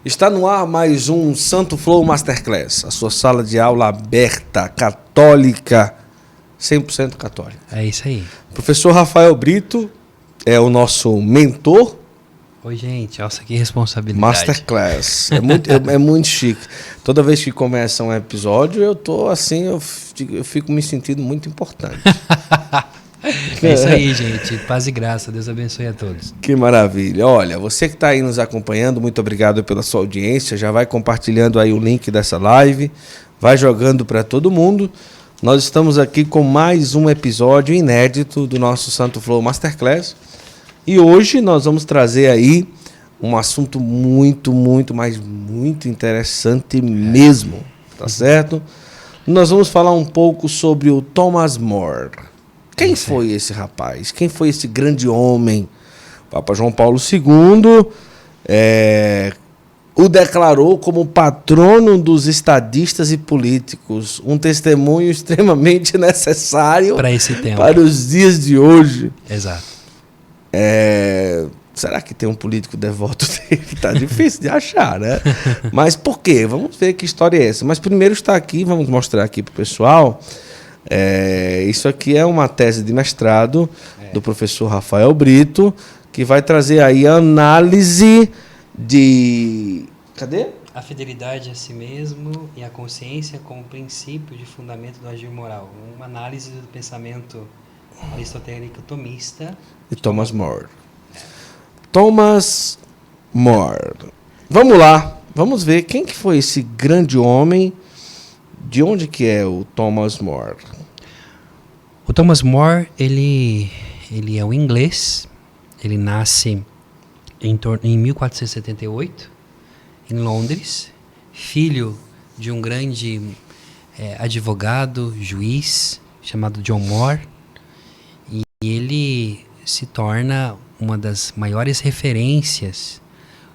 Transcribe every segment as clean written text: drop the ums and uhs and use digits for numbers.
Está no ar mais um Santo Flow Masterclass, a sua sala de aula aberta, católica, 100% católica. É isso aí. Professor Rafael Brito é o nosso mentor. Oi, gente, nossa, que responsabilidade. Masterclass, é muito chique. Toda vez que começa um episódio, eu tô assim, eu fico me sentindo muito importante. É isso aí, gente. Paz e graça. Deus abençoe a todos. Que maravilha. Olha, você que está aí nos acompanhando, muito obrigado pela sua audiência. Já vai compartilhando aí o link dessa live, vai jogando para todo mundo. Nós estamos aqui com mais um episódio inédito do nosso Santo Flow Masterclass. E hoje nós vamos trazer aí um assunto muito interessante mesmo, tá certo? Nós vamos falar um pouco sobre o Thomas More. Quem foi esse rapaz? Quem foi esse grande homem? Papa João Paulo II o declarou como patrono dos estadistas e políticos. Um testemunho extremamente necessário para esse tempo, para os dias de hoje. Exato. Será que tem um político devoto dele? Tá difícil de achar, né? Mas por quê? Vamos ver que história é essa. Mas primeiro está aqui, vamos mostrar aqui para o pessoal. Isso aqui é uma tese de mestrado do professor Rafael Brito, que vai trazer aí a análise de... Cadê? A fidelidade a si mesmo e a consciência como princípio de fundamento do agir moral. Uma análise do pensamento aristotélico tomista de Thomas More. Thomas More. Vamos lá, vamos ver quem que foi esse grande homem. De onde que é o Thomas More? O Thomas More, ele é um inglês. Ele nasce em 1478, em Londres, filho de um grande advogado, juiz, chamado John More. E ele se torna uma das maiores referências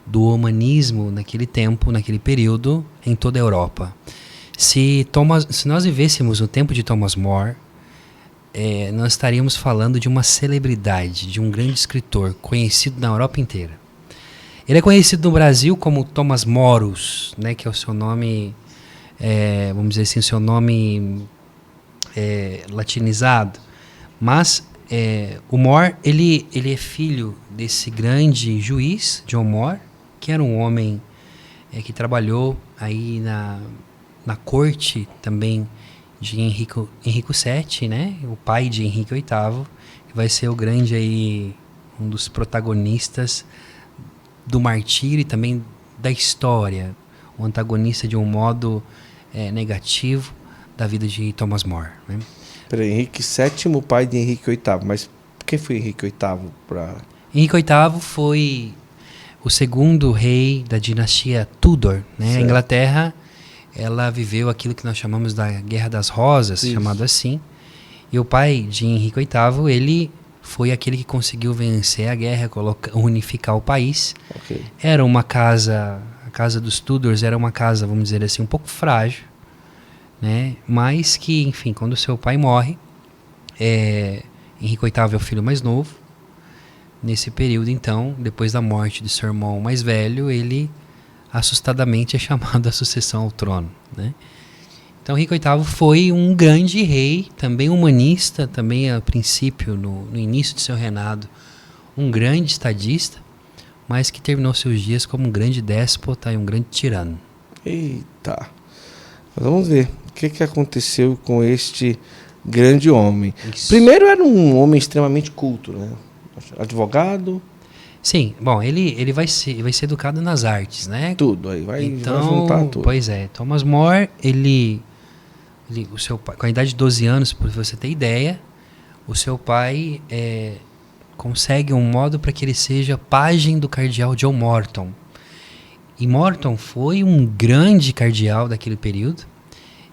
do humanismo naquele tempo, naquele período, em toda a Europa. Se nós vivêssemos no tempo de Thomas More, nós estaríamos falando de uma celebridade, de um grande escritor conhecido na Europa inteira. Ele é conhecido no Brasil como Thomas Morus, né, que é o seu nome, vamos dizer assim, o seu nome latinizado. Mas o More, ele é filho desse grande juiz, John More, que era um homem que trabalhou aí na corte também de Henrique VII, né? O pai de Henrique VIII, que vai ser o grande aí, um dos protagonistas do martírio e também da história, o antagonista de um modo negativo da vida de Thomas More, né? Peraí, Henrique VII, pai de Henrique VIII, mas quem foi Henrique VIII para... Henrique VIII foi o segundo rei da dinastia Tudor, né? Certo. A Inglaterra, ela viveu aquilo que nós chamamos da Guerra das Rosas, isso, chamado assim. E o pai de Henrique VIII, ele foi aquele que conseguiu vencer a guerra, unificar o país. Okay. Era uma casa, a casa dos Tudors era uma casa, vamos dizer assim, um pouco frágil, né? Mas que, enfim, quando seu pai morre, Henrique VIII é o filho mais novo. Nesse período, então, depois da morte de seu irmão mais velho, ele assustadamente é chamado à sucessão ao trono, né? Então, Henrique VIII foi um grande rei, também humanista, também a princípio, no início de seu reinado, um grande estadista, mas que terminou seus dias como um grande déspota e um grande tirano. Eita! Vamos ver o que aconteceu com este grande homem. Isso. Primeiro, era um homem extremamente culto, né? Advogado. Sim, bom, ele vai ser educado nas artes, né? Tudo, aí vai juntar tudo. Pois é, Thomas More, o seu pai, com a idade de 12 anos, para você ter ideia, o seu pai consegue um modo para que ele seja pajem do cardeal John Morton. E Morton foi um grande cardeal daquele período.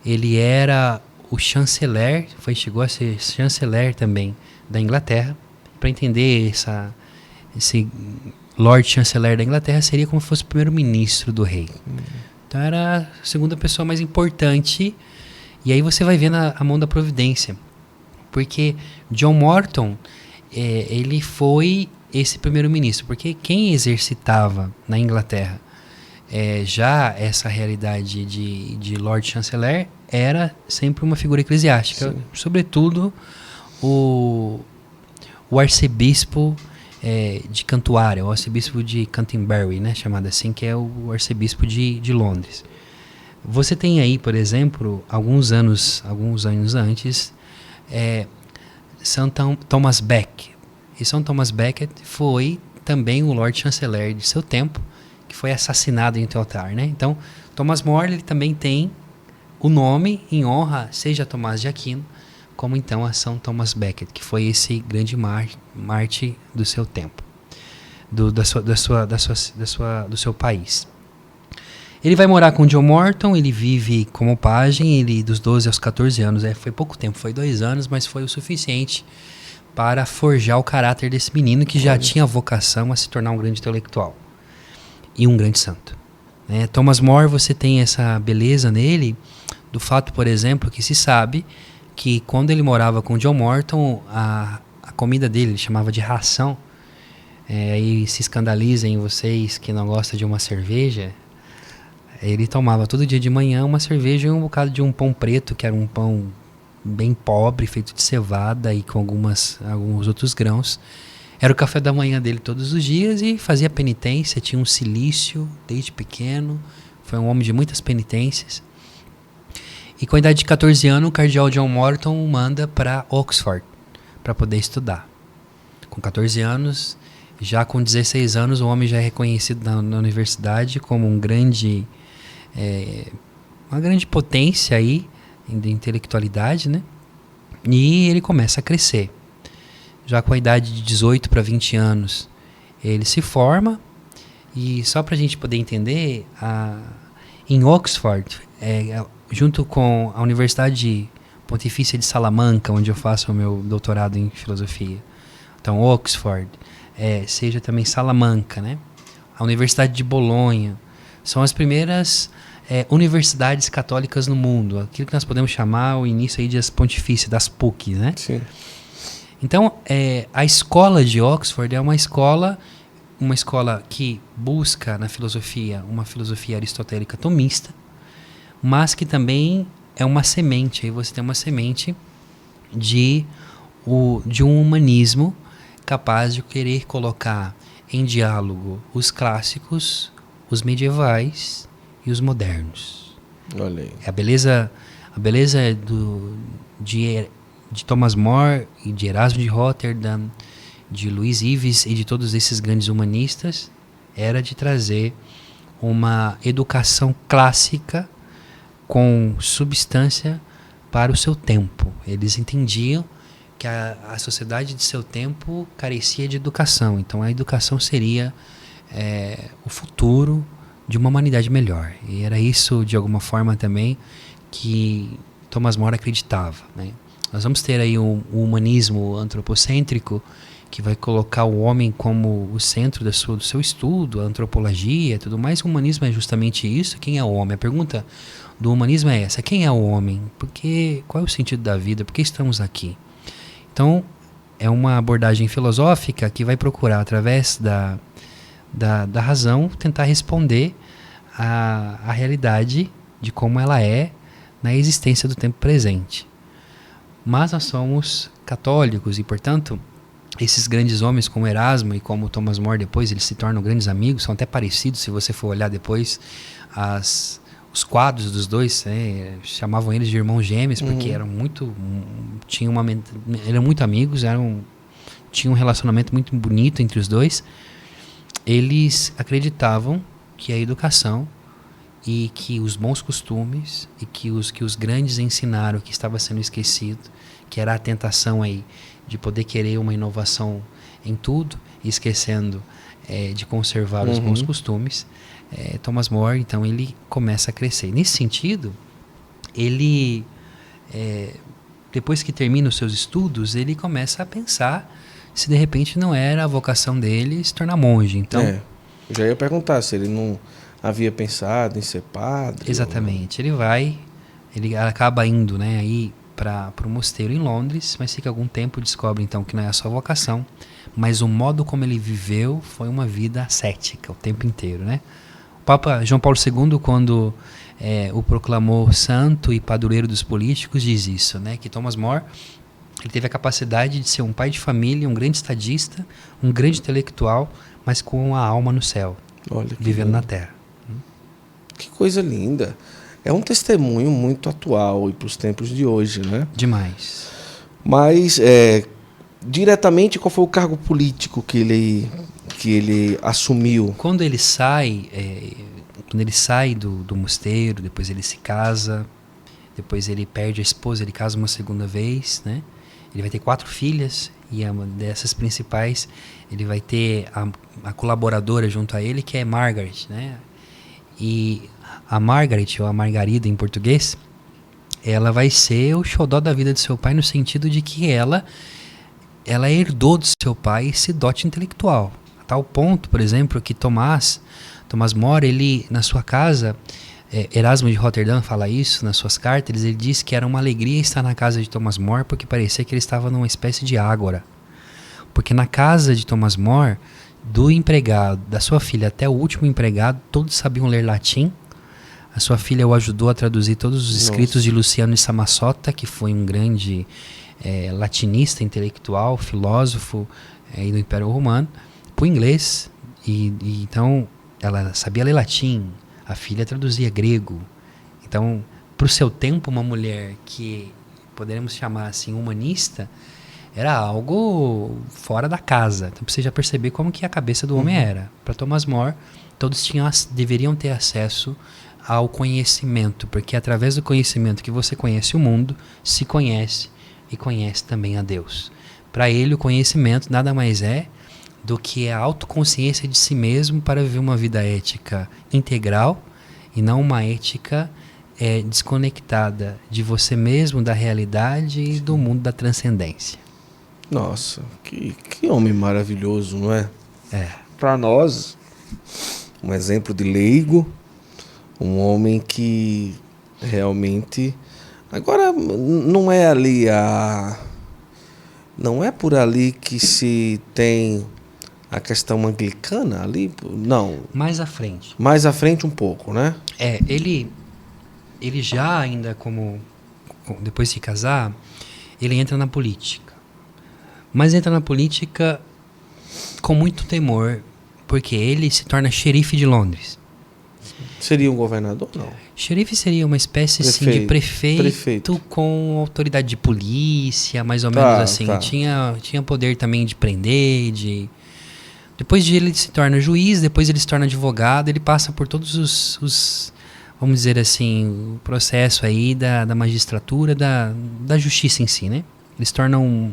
Ele era o chanceler, chegou a ser chanceler também da Inglaterra. Para entender esse Lord Chanceler da Inglaterra, seria como se fosse o primeiro-ministro do rei. Então era a segunda pessoa mais importante. E aí você vai ver a mão da providência. Porque John Morton, ele foi esse primeiro-ministro. Porque quem exercitava na Inglaterra Já essa realidade de Lord Chanceler era sempre uma figura eclesiástica. Sim. Sobretudo o arcebispo de Cantuária, o arcebispo de Canterbury, né, chamado assim, que é o arcebispo de Londres. Você tem aí, por exemplo, alguns anos antes, São Thomas Becket. E São Thomas Becket foi também o Lord Chanceler de seu tempo, que foi assassinado em altar, né? Então, Thomas More ele também tem o nome em honra, seja a Tomás de Aquino, como então a São Thomas Becket, que foi esse grande mártir do seu tempo, do seu país. Ele vai morar com John Morton, ele vive como pajem, ele dos 12 aos 14 anos, foi pouco tempo, foi 2 anos, mas foi o suficiente para forjar o caráter desse menino que já tinha vocação a se tornar um grande intelectual e um grande santo. Thomas More, você tem essa beleza nele, do fato, por exemplo, que se sabe que quando ele morava com John Morton, a comida dele, ele chamava de ração, aí se escandalizem vocês que não gostam de uma cerveja, ele tomava todo dia de manhã uma cerveja e um bocado de um pão preto, que era um pão bem pobre, feito de cevada e com alguns outros grãos. Era o café da manhã dele todos os dias e fazia penitência, tinha um cilício desde pequeno, foi um homem de muitas penitências. E com a idade de 14 anos, o cardeal John Morton o manda para Oxford para poder estudar. Com 14 anos, já com 16 anos, o homem já é reconhecido na universidade como uma grande potência aí de intelectualidade, né? E ele começa a crescer. Já com a idade de 18 para 20 anos, ele se forma. E só para a gente poder entender, em Oxford, junto com a Universidade Pontifícia de Salamanca, onde eu faço o meu doutorado em filosofia, então Oxford, seja também Salamanca, né? A Universidade de Bolonha, são as primeiras universidades católicas no mundo, aquilo que nós podemos chamar o início aí das pontifícias, das PUC, né? Sim. Então, a escola de Oxford é uma escola que busca na filosofia uma filosofia aristotélica tomista, mas que também é uma semente. Aí você tem uma semente de um humanismo capaz de querer colocar em diálogo os clássicos, os medievais e os modernos. Olha aí. A beleza de Thomas More e de Erasmo de Rotterdam, de Luís Ives e de todos esses grandes humanistas era de trazer uma educação clássica com substância para o seu tempo. Eles entendiam que a sociedade de seu tempo carecia de educação. Então a educação seria o futuro de uma humanidade melhor. E era isso, de alguma forma, também que Thomas More acreditava, né? Nós vamos ter aí um humanismo antropocêntrico que vai colocar o homem como o centro do seu estudo, a antropologia e tudo mais. O humanismo é justamente isso. Quem é o homem? A pergunta do humanismo é essa: quem é o homem? Qual é o sentido da vida? Por que estamos aqui? Então, é uma abordagem filosófica que vai procurar, através da razão, tentar responder à realidade de como ela é na existência do tempo presente. Mas nós somos católicos e, portanto, esses grandes homens como Erasmo e como Thomas More, depois eles se tornam grandes amigos, são até parecidos, se você for olhar depois os quadros dos dois, chamavam eles de irmãos gêmeos, porque eram muito amigos, tinham um relacionamento muito bonito entre os dois. Eles acreditavam que a educação e que os bons costumes e que os grandes ensinaram, que estava sendo esquecido, que era a tentação aí de poder querer uma inovação em tudo, esquecendo de conservar os bons costumes. Thomas More, então, ele começa a crescer. Nesse sentido, ele, depois que termina os seus estudos, ele começa a pensar se de repente não era a vocação dele se tornar monge. Então, eu já ia perguntar se ele não havia pensado em ser padre. Exatamente. Ele acaba indo, né, aí para o mosteiro em Londres, mas fica algum tempo, descobre então que não é a sua vocação, mas o modo como ele viveu foi uma vida ascética o tempo inteiro, né? O Papa João Paulo II, quando o proclamou santo e padroeiro dos políticos, diz isso, né? Que Thomas More, ele teve a capacidade de ser um pai de família, um grande estadista, um grande intelectual, mas com a alma no céu, vivendo na terra. Que coisa linda. É um testemunho muito atual e para os tempos de hoje, né? Demais. Mas, diretamente, qual foi o cargo político que ele assumiu? Quando ele sai do mosteiro, depois ele se casa, depois ele perde a esposa, ele casa uma segunda vez, né? Ele vai ter 4 filhas, e uma dessas principais, ele vai ter a colaboradora junto a ele, que é Margaret, né? E a Margaret, ou a Margarida em português, ela vai ser o xodó da vida de seu pai, no sentido de que ela herdou do seu pai esse dote intelectual. A tal ponto, por exemplo, que Thomas More, ele, na sua casa, Erasmo de Roterdã fala isso nas suas cartas, ele diz que era uma alegria estar na casa de Thomas More, porque parecia que ele estava numa espécie de ágora. Porque na casa de Thomas More, do empregado, da sua filha até o último empregado, todos sabiam ler latim. A sua filha o ajudou a traduzir todos os escritos de Luciano de Samosata, que foi um grande latinista, intelectual, filósofo do Império Romano, para o inglês. Então, ela sabia ler latim, a filha traduzia grego. Então, para o seu tempo, uma mulher que poderemos chamar assim humanista, era algo fora da casa. Então, você já perceber como que a cabeça do homem era. Para Thomas More, todos deveriam ter acesso ao conhecimento, porque é através do conhecimento que você conhece o mundo, se conhece e conhece também a Deus. Para ele, o conhecimento nada mais é do que a autoconsciência de si mesmo para viver uma vida ética integral e não uma ética desconectada de você mesmo, da realidade e do mundo da transcendência. Nossa, que homem maravilhoso, não é? Para nós, um exemplo de leigo, um homem que realmente... Agora, não é por ali que se tem a questão anglicana ali? Não. Mais à frente. Mais à frente um pouco, né? Ele já ainda depois de se casar, ele entra na política. Mas entra na política com muito temor, porque ele se torna xerife de Londres. Seria um governador? Não. Xerife seria uma espécie assim, de prefeito com autoridade de polícia, mais ou menos assim. Tá. Tinha poder também de prender, Depois ele se torna juiz, depois ele se torna advogado, ele passa por todos os vamos dizer assim, o processo aí da magistratura, da justiça em si, né? Ele se torna um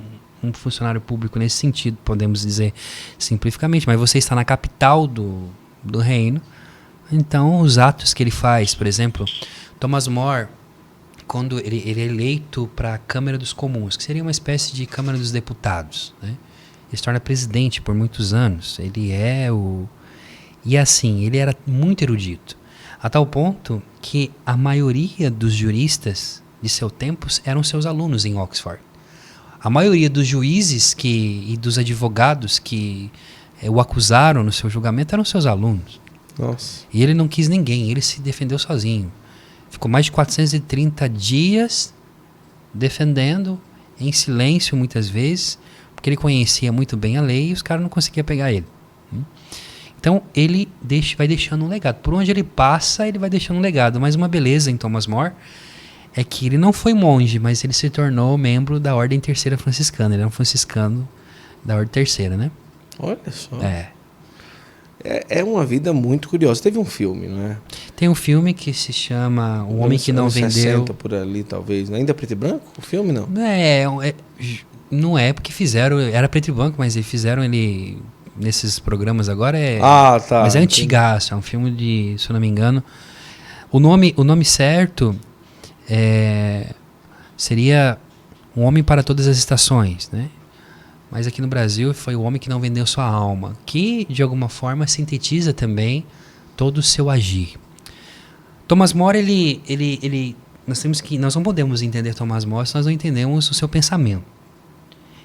funcionário público nesse sentido, podemos dizer simplificamente, mas você está na capital do reino, então os atos que ele faz, por exemplo, Thomas More, quando ele é eleito para a Câmara dos Comuns, que seria uma espécie de Câmara dos Deputados, né? Ele se torna presidente por muitos anos, e assim, ele era muito erudito, a tal ponto que a maioria dos juristas de seu tempo eram seus alunos em Oxford. A maioria dos juízes e dos advogados que o acusaram no seu julgamento eram seus alunos. Nossa. E ele não quis ninguém, ele se defendeu sozinho. Ficou mais de 430 dias defendendo, em silêncio muitas vezes, porque ele conhecia muito bem a lei e os caras não conseguiam pegar ele. Então ele vai deixando um legado. Por onde ele passa, ele vai deixando um legado. Mas uma beleza em Thomas More é que ele não foi monge, mas ele se tornou membro da Ordem Terceira Franciscana. Ele é um franciscano da Ordem Terceira, né? Olha só. É uma vida muito curiosa. Teve um filme, não é? Tem um filme que se chama O Homem que Não Vendeu... 60 por ali, talvez. Ainda é preto e branco o filme, não? Não é porque fizeram... Era preto e branco, mas eles fizeram ele... Nesses programas agora tá. Mas é antigaço, é um filme de, se eu não me engano. O nome certo seria Um Homem para Todas as Estações, né? Mas aqui no Brasil foi O Homem que Não Vendeu Sua Alma, que de alguma forma sintetiza também todo o seu agir. Thomas More, nós não podemos entender Thomas More se nós não entendemos o seu pensamento.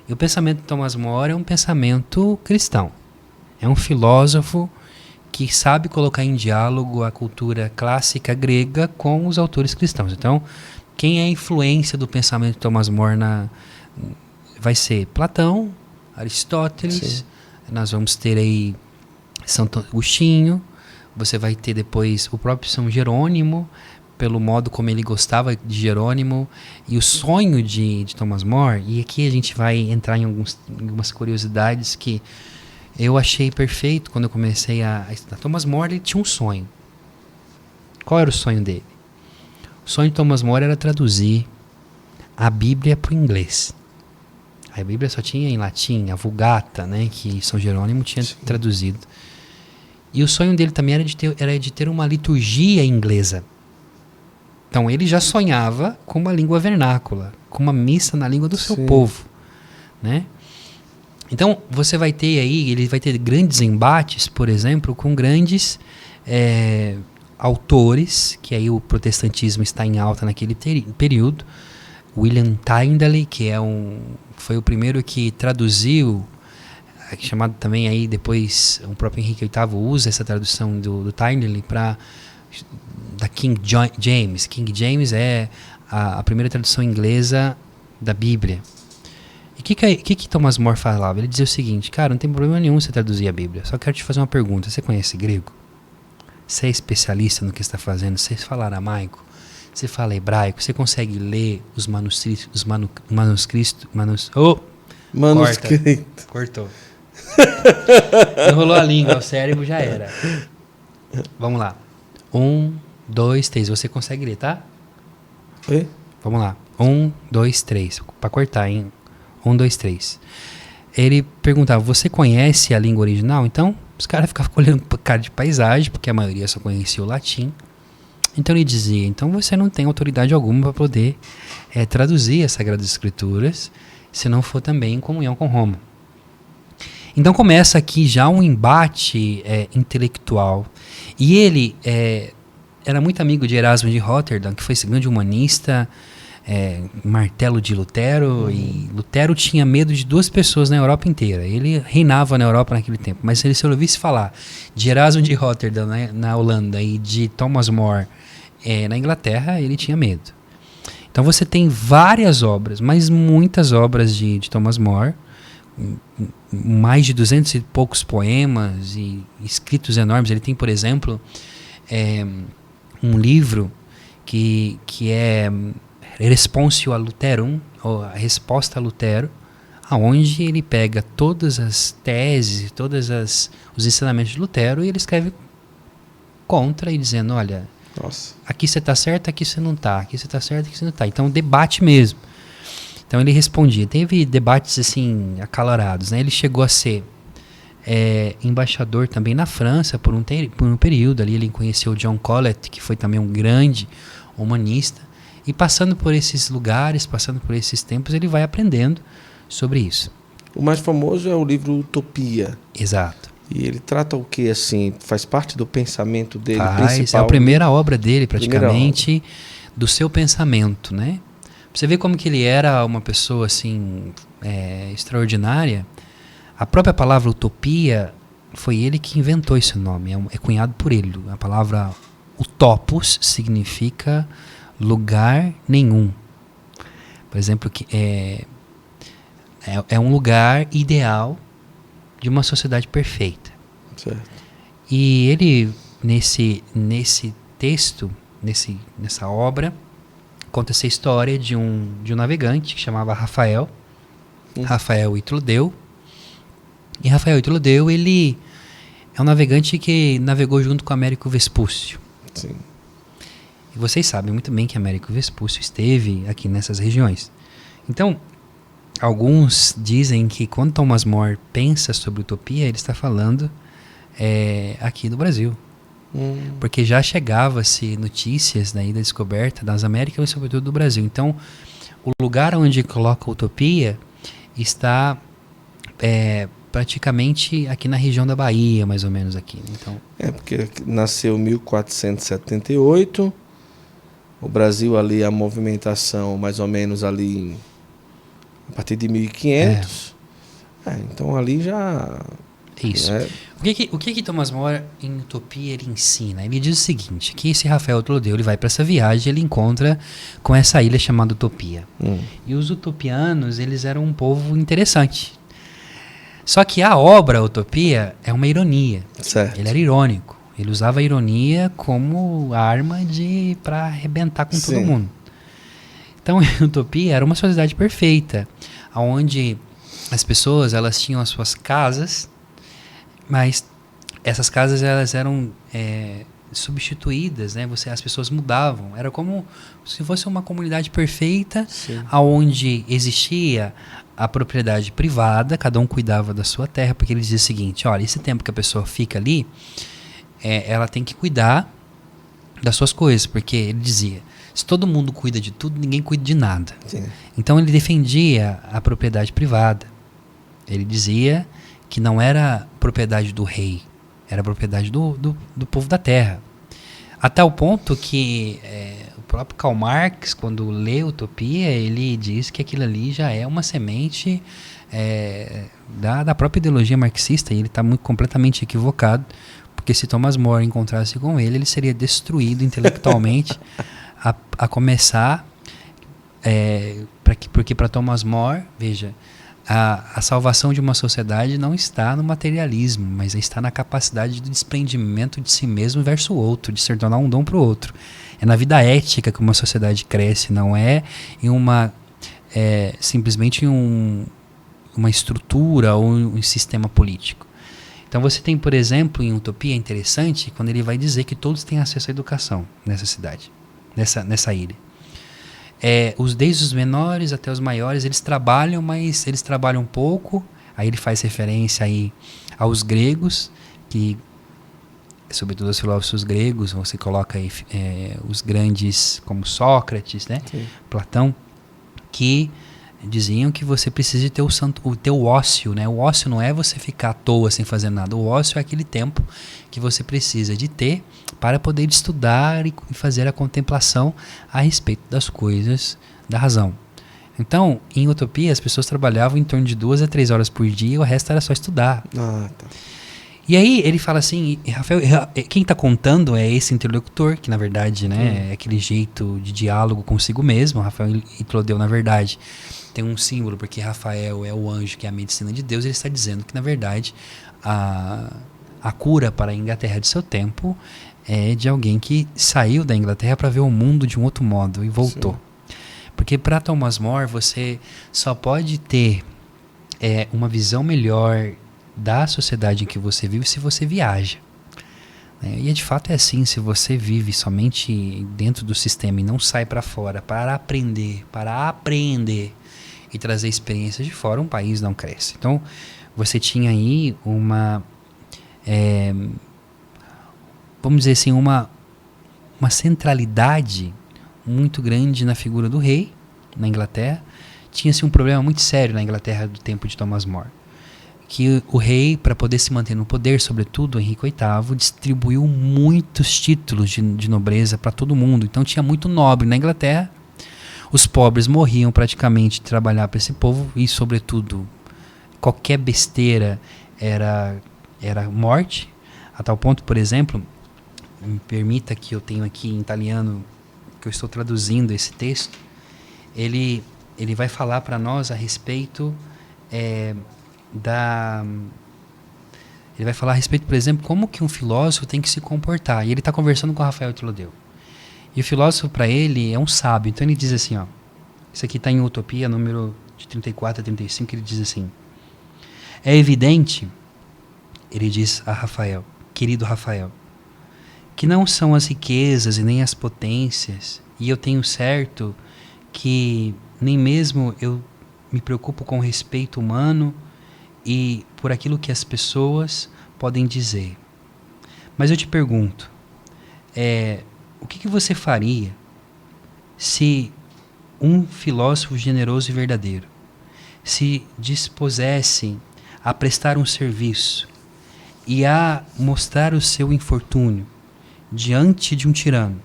E o pensamento de Thomas More é um pensamento cristão. É um filósofo que sabe colocar em diálogo a cultura clássica grega com os autores cristãos. Então, quem é a influência do pensamento de Thomas More vai ser Platão, Aristóteles, sim. Nós vamos ter aí Santo Agostinho, você vai ter depois o próprio São Jerônimo, pelo modo como ele gostava de Jerônimo, e o sonho de Thomas More, e aqui a gente vai entrar em algumas curiosidades que eu achei perfeito quando eu comecei a estudar. Thomas More, ele tinha um sonho. Qual era o sonho dele? O sonho de Thomas More era traduzir a Bíblia para o inglês. A Bíblia só tinha em latim, a Vulgata, né, que São Jerônimo tinha sim. traduzido. E o sonho dele também era de ter uma liturgia inglesa. Então ele já sonhava com uma língua vernácula, com uma missa na língua do seu sim. povo, né? Então você vai ter aí, ele vai ter grandes embates, por exemplo, com grandes autores, que aí o protestantismo está em alta naquele período. William Tyndale, que foi o primeiro que traduziu, chamado também aí depois, o próprio Henrique VIII usa essa tradução do Tyndale da King James. King James é a primeira tradução inglesa da Bíblia. E o que Thomas More falava? Ele dizia o seguinte: cara, não tem problema nenhum você traduzir a Bíblia, só quero te fazer uma pergunta. Você conhece grego? Você é especialista no que está fazendo? Você fala aramaico? Você fala hebraico? Você consegue ler os manuscritos? Manuscrito. Cortou. Enrolou a língua, o cérebro já era. Vamos lá. 1, 2, 3. Você consegue ler, tá? Oi? Vamos lá. 1, 2, 3. Pra cortar, hein? 1, 2, 3. Ele perguntava: você conhece a língua original? Então, os caras ficavam olhando pra cara de paisagem, porque a maioria só conhecia o latim. Então ele dizia: então você não tem autoridade alguma para poder traduzir as Sagradas Escrituras, se não for também em comunhão com Roma. Então começa aqui já um embate intelectual. E ele era muito amigo de Erasmo de Roterdã, que foi esse grande humanista, martelo de Lutero. E Lutero tinha medo de duas pessoas na Europa inteira. Ele reinava na Europa naquele tempo. Mas se ele ouvisse falar de Erasmo de Roterdã, né, na Holanda, e de Thomas More na Inglaterra, ele tinha medo. Então você tem várias obras, mas muitas obras de Thomas More, mais de 200 e poucos poemas e escritos enormes. Ele tem, por exemplo, um livro que é Responsio a Luterum, ou a Resposta a Lutero, aonde ele pega todas as teses, os ensinamentos de Lutero, e ele escreve contra e dizendo: olha, nossa, aqui você está certo, aqui você não está, aqui você está certo, aqui você não está. Então, debate mesmo. Então ele respondia. Teve debates assim acalorados, né? Ele chegou a ser embaixador também na França por um período ali. Ele conheceu John Colet, que foi também um grande humanista. E passando por esses lugares, passando por esses tempos, ele vai aprendendo sobre isso. O mais famoso é o livro Utopia. Exato. E ele trata o que, assim? Faz parte do pensamento dele principal? É a primeira obra dele, praticamente, do seu pensamento, né? Você vê como que ele era uma pessoa assim extraordinária. A própria palavra utopia foi ele que inventou esse nome, é cunhado por ele. A palavra utopos significa lugar nenhum. Por exemplo, que é um lugar ideal de uma sociedade perfeita. Certo. E ele, nesse texto, nessa obra, conta essa história de um navegante que chamava Rafael. Rafael Itludeu. E Rafael Itludeu, ele é um navegante que navegou junto com Américo Vespúcio. Sim. E vocês sabem muito bem que Américo Vespúcio esteve aqui nessas regiões. Então, alguns dizem que quando Thomas More pensa sobre utopia, ele está falando aqui do Brasil. Porque já chegava-se notícias da descoberta das Américas e sobretudo do Brasil. Então, o lugar onde coloca a utopia está praticamente aqui na região da Bahia, mais ou menos aqui. Então, porque nasceu em 1478, o Brasil ali, a movimentação mais ou menos ali a partir de 1500. Então ali já... Isso. O que Thomas More em Utopia ele ensina? Ele diz o seguinte, que esse Rafael Trudel, ele vai para essa viagem, ele encontra com essa ilha chamada Utopia. E os utopianos, eles eram um povo interessante. Só que a obra Utopia é uma ironia. Certo. Ele era irônico. Ele usava a ironia como arma para arrebentar com todo mundo. Então, a Utopia era uma sociedade perfeita, onde as pessoas elas tinham as suas casas, mas essas casas elas eram substituídas, né? As pessoas mudavam. Era como se fosse uma comunidade perfeita, onde existia a propriedade privada, cada um cuidava da sua terra, porque ele dizia o seguinte, olha, esse tempo que a pessoa fica ali, ela tem que cuidar das suas coisas, porque ele dizia, se todo mundo cuida de tudo, ninguém cuida de nada. Sim. Então ele defendia a propriedade privada. Ele dizia que não era propriedade do rei, era propriedade do povo da terra. A tal ponto que o próprio Karl Marx, quando lê Utopia, ele diz que aquilo ali já é uma semente da própria ideologia marxista, e ele está completamente equivocado, porque se Thomas More encontrasse com ele seria destruído intelectualmente, a começar, porque para Thomas More, veja, a salvação de uma sociedade não está no materialismo, mas está na capacidade de desprendimento de si mesmo versus o outro, de se tornar um dom para o outro. É na vida ética que uma sociedade cresce, não é em simplesmente em uma estrutura ou um sistema político. Então você tem, por exemplo, em Utopia, interessante, quando ele vai dizer que todos têm acesso à educação nessa cidade, nessa ilha. Desde os menores até os maiores, eles trabalham, mas eles trabalham pouco. Aí ele faz referência aí aos gregos, que, sobretudo os filósofos gregos, você coloca aí os grandes como Sócrates, né? Platão, que diziam que você precisa ter o teu ócio, né? O ócio não é você ficar à toa sem fazer nada. O ócio é aquele tempo que você precisa de ter para poder estudar e fazer a contemplação a respeito das coisas da razão. Então, em Utopia, as pessoas trabalhavam em torno de 2 a 3 horas por dia e o resto era só estudar. Tá. E aí ele fala assim, Rafael, quem está contando é esse interlocutor, que na verdade, né, é aquele jeito de diálogo consigo mesmo. Rafael Trudel, na verdade, tem um símbolo, porque Rafael é o anjo, que é a medicina de Deus. Ele está dizendo que, na verdade, a cura para a Inglaterra de seu tempo é de alguém que saiu da Inglaterra para ver o mundo de um outro modo e voltou. Sim. Porque para Thomas More, você só pode ter uma visão melhor da sociedade em que você vive se você viaja. E de fato é assim, se você vive somente dentro do sistema e não sai para fora para aprender e trazer experiências de fora, um país não cresce. Então, você tinha aí vamos dizer assim, uma centralidade muito grande na figura do rei, na Inglaterra. Tinha-se um problema muito sério na Inglaterra do tempo de Thomas More, que o rei, para poder se manter no poder, sobretudo Henrique VIII, distribuiu muitos títulos de nobreza para todo mundo. Então tinha muito nobre na Inglaterra. Os pobres morriam praticamente de trabalhar para esse povo e, sobretudo, qualquer besteira era morte. A tal ponto, por exemplo, me permita que eu tenho aqui em italiano, que eu estou traduzindo esse texto, ele vai falar para nós a respeito ele vai falar a respeito, por exemplo, como que um filósofo tem que se comportar. E ele está conversando com Rafael Trudel. E o filósofo, para ele, é um sábio. Então ele diz assim, ó, isso aqui está em Utopia, número de 34 a 35, ele diz assim: é evidente, ele diz a Rafael, querido Rafael, que não são as riquezas e nem as potências, e eu tenho certo que nem mesmo eu me preocupo com o respeito humano e por aquilo que as pessoas podem dizer. Mas eu te pergunto, o que você faria se um filósofo generoso e verdadeiro se dispusesse a prestar um serviço e a mostrar o seu infortúnio diante de um tirano?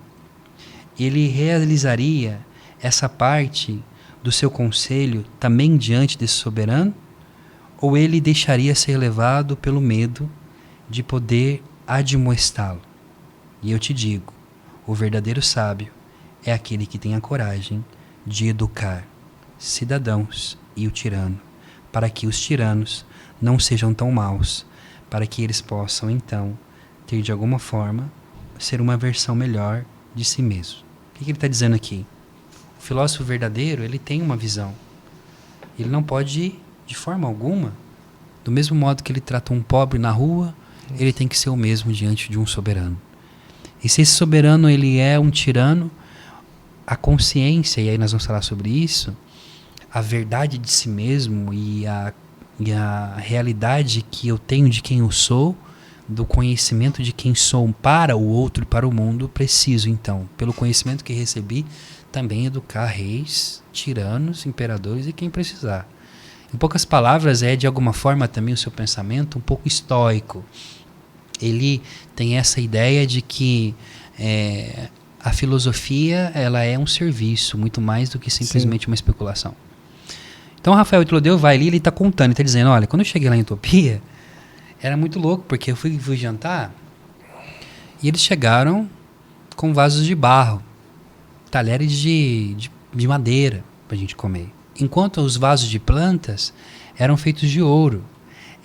Ele realizaria essa parte do seu conselho também diante desse soberano? Ou ele deixaria ser levado pelo medo de poder admoestá-lo. E eu te digo, o verdadeiro sábio é aquele que tem a coragem de educar cidadãos e o tirano, para que os tiranos não sejam tão maus, para que eles possam, então, ter de alguma forma, ser uma versão melhor de si mesmo. O que ele está dizendo aqui? O filósofo verdadeiro, ele tem uma visão. Ele não pode, de forma alguma, do mesmo modo que ele trata um pobre na rua, ele tem que ser o mesmo diante de um soberano. E se esse soberano ele é um tirano, a consciência, e aí nós vamos falar sobre isso, a verdade de si mesmo e a realidade que eu tenho de quem eu sou, do conhecimento de quem sou para o outro e para o mundo, preciso então, pelo conhecimento que recebi, também educar reis, tiranos, imperadores e quem precisar. Em poucas palavras, é de alguma forma também o seu pensamento um pouco estoico. Ele tem essa ideia de que a filosofia ela é um serviço, muito mais do que simplesmente uma especulação. Então Rafael Itlodeu vai ali, ele está contando, ele está dizendo, olha, quando eu cheguei lá em Utopia, era muito louco, porque eu fui jantar e eles chegaram com vasos de barro, talheres de madeira para a gente comer. Enquanto os vasos de plantas eram feitos de ouro,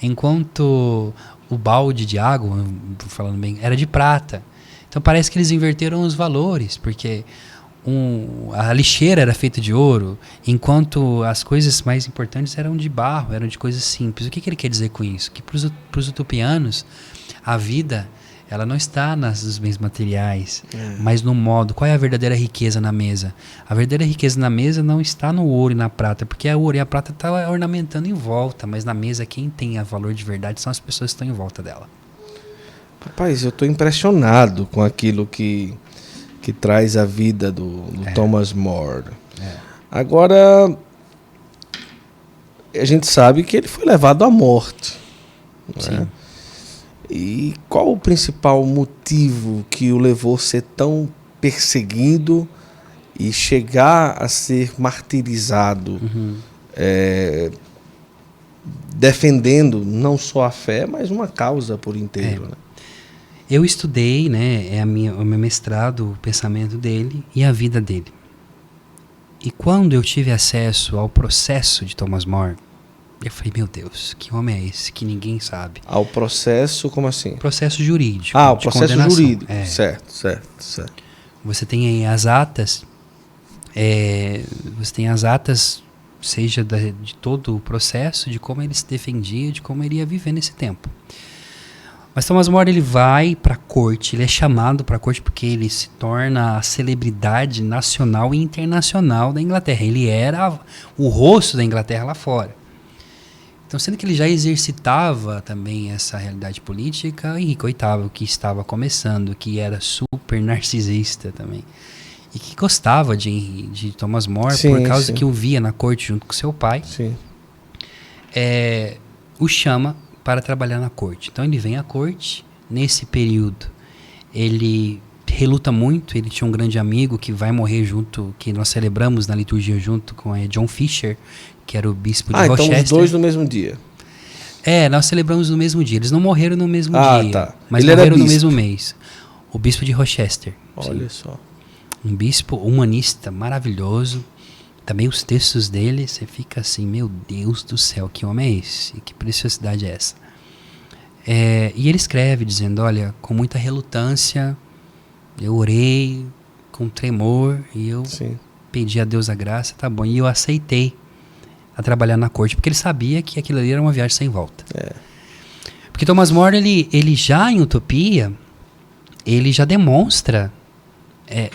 enquanto o balde de água, falando bem, era de prata. Então parece que eles inverteram os valores, porque a lixeira era feita de ouro, enquanto as coisas mais importantes eram de barro, eram de coisas simples. O que ele quer dizer com isso? Que para os utopianos, a vida ela não está nos bens materiais, mas no modo. Qual é a verdadeira riqueza na mesa? A verdadeira riqueza na mesa não está no ouro e na prata, porque o ouro e a prata estão ornamentando em volta, mas na mesa quem tem o valor de verdade são as pessoas que estão em volta dela. Rapaz, eu estou impressionado com aquilo que traz a vida do Thomas More. Agora, a gente sabe que ele foi levado à morte. Né? E qual o principal motivo que o levou a ser tão perseguido e chegar a ser martirizado, defendendo não só a fé, mas uma causa por inteiro, né? Eu estudei, né, o meu mestrado, o pensamento dele e a vida dele. E quando eu tive acesso ao processo de Thomas More, eu falei, meu Deus, que homem é esse que ninguém sabe? Ao processo, como assim? Processo jurídico. O processo jurídico. Certo. Você tem aí as atas, seja de todo o processo, de como ele se defendia, de como ele ia viver nesse tempo. Mas Thomas More, ele vai para a corte, ele é chamado para a corte porque ele se torna a celebridade nacional e internacional da Inglaterra. Ele era o rosto da Inglaterra lá fora. Então, sendo que ele já exercitava também essa realidade política, Henrique VIII, que estava começando, que era super narcisista também, e que gostava de Thomas More por causa que o via na corte junto com seu pai, o chama para trabalhar na corte. Então ele vem à corte, nesse período ele reluta muito, ele tinha um grande amigo que vai morrer junto, que nós celebramos na liturgia junto com John Fisher, que era o bispo de Rochester. Então os dois no mesmo dia. Nós celebramos no mesmo dia, eles não morreram no mesmo dia, mas ele morreram no mesmo mês. O bispo de Rochester. Olha só. Um bispo humanista maravilhoso. Também os textos dele, você fica assim, meu Deus do céu, que homem é esse? Que preciosidade é essa? E ele escreve dizendo, olha, com muita relutância, eu orei com tremor e eu pedi a Deus a graça, tá bom. E eu aceitei a trabalhar na corte, porque ele sabia que aquilo ali era uma viagem sem volta. Porque Thomas More, ele já em Utopia, ele já demonstra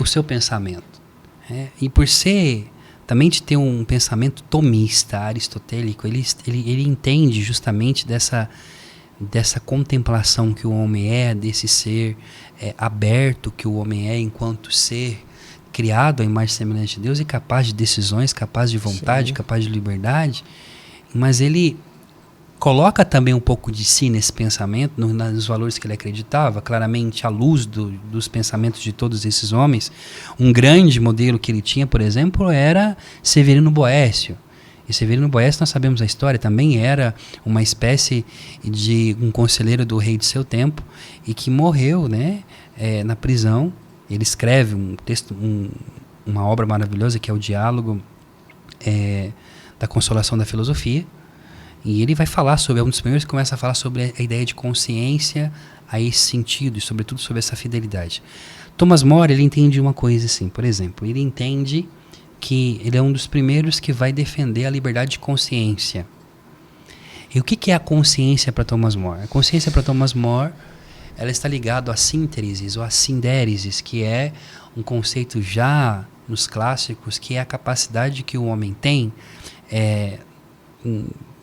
o seu pensamento. E por ser... também de ter um pensamento tomista, aristotélico, ele entende justamente dessa contemplação que o homem é, desse ser aberto que o homem é enquanto ser criado à imagem e semelhança de Deus e capaz de decisões, capaz de vontade, capaz de liberdade. Mas ele coloca também um pouco de si nesse pensamento, nos valores que ele acreditava, claramente à luz dos pensamentos de todos esses homens. Um grande modelo que ele tinha, por exemplo, era Severino Boécio. E Severino Boécio, nós sabemos a história, também era uma espécie de um conselheiro do rei de seu tempo e que morreu, né, na prisão. Ele escreve um texto, uma obra maravilhosa que é o Diálogo da Consolação da Filosofia. E ele vai falar sobre, é um dos primeiros que começa a falar sobre a ideia de consciência a esse sentido e sobretudo sobre essa fidelidade. Thomas More, ele entende uma coisa assim, por exemplo, ele entende que ele é um dos primeiros que vai defender a liberdade de consciência. E o que é a consciência para Thomas More? A consciência para Thomas More, ela está ligada à sínteses ou à sindéresis, que é um conceito já nos clássicos, que é a capacidade que o homem tem,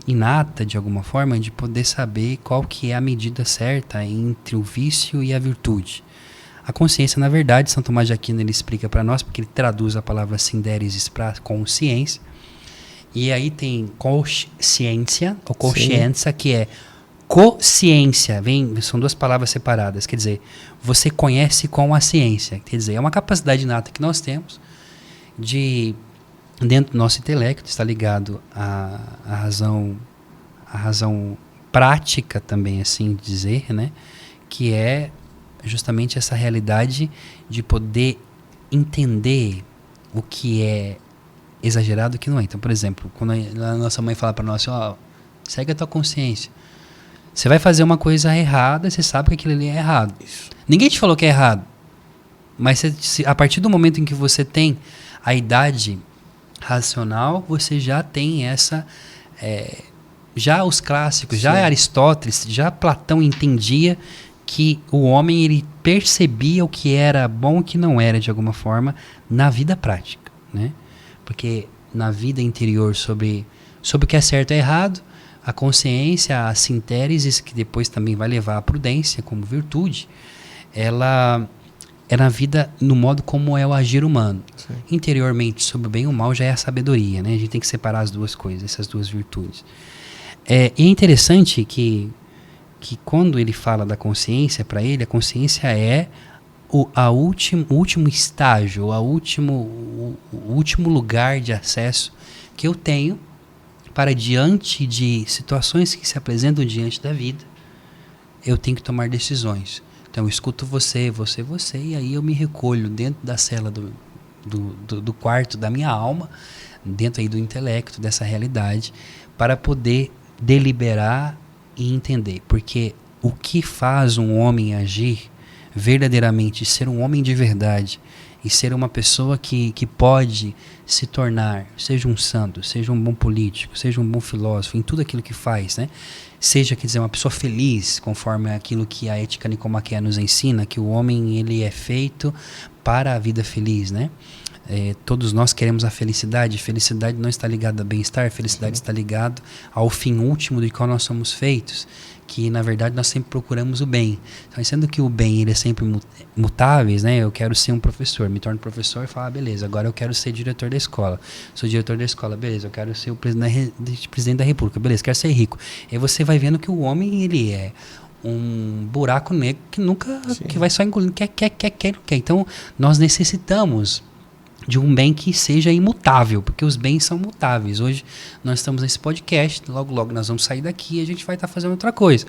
inata de alguma forma, de poder saber qual que é a medida certa entre o vício e a virtude. A consciência, na verdade, São Tomás de Aquino ele explica para nós, porque ele traduz a palavra sindéresis para consciência. E aí tem consciência, ou consciência, que é consciência. São duas palavras separadas. Quer dizer, você conhece com a ciência. Quer dizer, é uma capacidade inata que nós temos de, dentro do nosso intelecto, está ligado à razão prática também, assim dizer, né? Que é justamente essa realidade de poder entender o que é exagerado e o que não é. Então, por exemplo, quando a nossa mãe fala para nós, segue a tua consciência. Você vai fazer uma coisa errada, você sabe que aquilo ali é errado. Isso. Ninguém te falou que é errado. Mas a partir do momento em que você tem a idade racional, você já tem essa... já os clássicos, já Aristóteles, já Platão entendia que o homem ele percebia o que era bom e o que não era, de alguma forma, na vida prática, né? Porque na vida interior, sobre o que é certo e errado, a consciência, a sintérese, que depois também vai levar à prudência como virtude, ela é na vida, no modo como é o agir humano. Sim. Interiormente, sobre o bem e o mal, já é a sabedoria, né? A gente tem que separar as duas coisas, essas duas virtudes. E é interessante que quando ele fala da consciência, para ele, a consciência é o último estágio, o último lugar de acesso que eu tenho para, diante de situações que se apresentam diante da vida, eu tenho que tomar decisões. Então eu escuto você, e aí eu me recolho dentro da cela do quarto da minha alma, dentro aí do intelecto, dessa realidade, para poder deliberar e entender, porque o que faz um homem agir verdadeiramente, ser um homem de verdade e ser uma pessoa que pode se tornar, seja um santo, seja um bom político, seja um bom filósofo, em tudo aquilo que faz, né? Seja, quer dizer, uma pessoa feliz, conforme aquilo que a ética nicomaqueia nos ensina, que o homem ele é feito para a vida feliz, né? Todos nós queremos a felicidade. Felicidade não está ligada a bem-estar, felicidade está ligada ao fim último do qual nós somos feitos, que na verdade nós sempre procuramos o bem. Então, sendo que o bem ele é sempre mutáveis, né? Eu quero ser um professor, me torno professor e falo, beleza, agora eu quero ser diretor da escola. Sou diretor da escola, beleza, eu quero ser o presidente da república, beleza, quero ser rico. E aí você vai vendo que o homem ele é um buraco negro que nunca, que vai só engolindo, quer. Então nós necessitamos de um bem que seja imutável, porque os bens são mutáveis. Hoje nós estamos nesse podcast, logo nós vamos sair daqui e a gente vai estar fazendo outra coisa.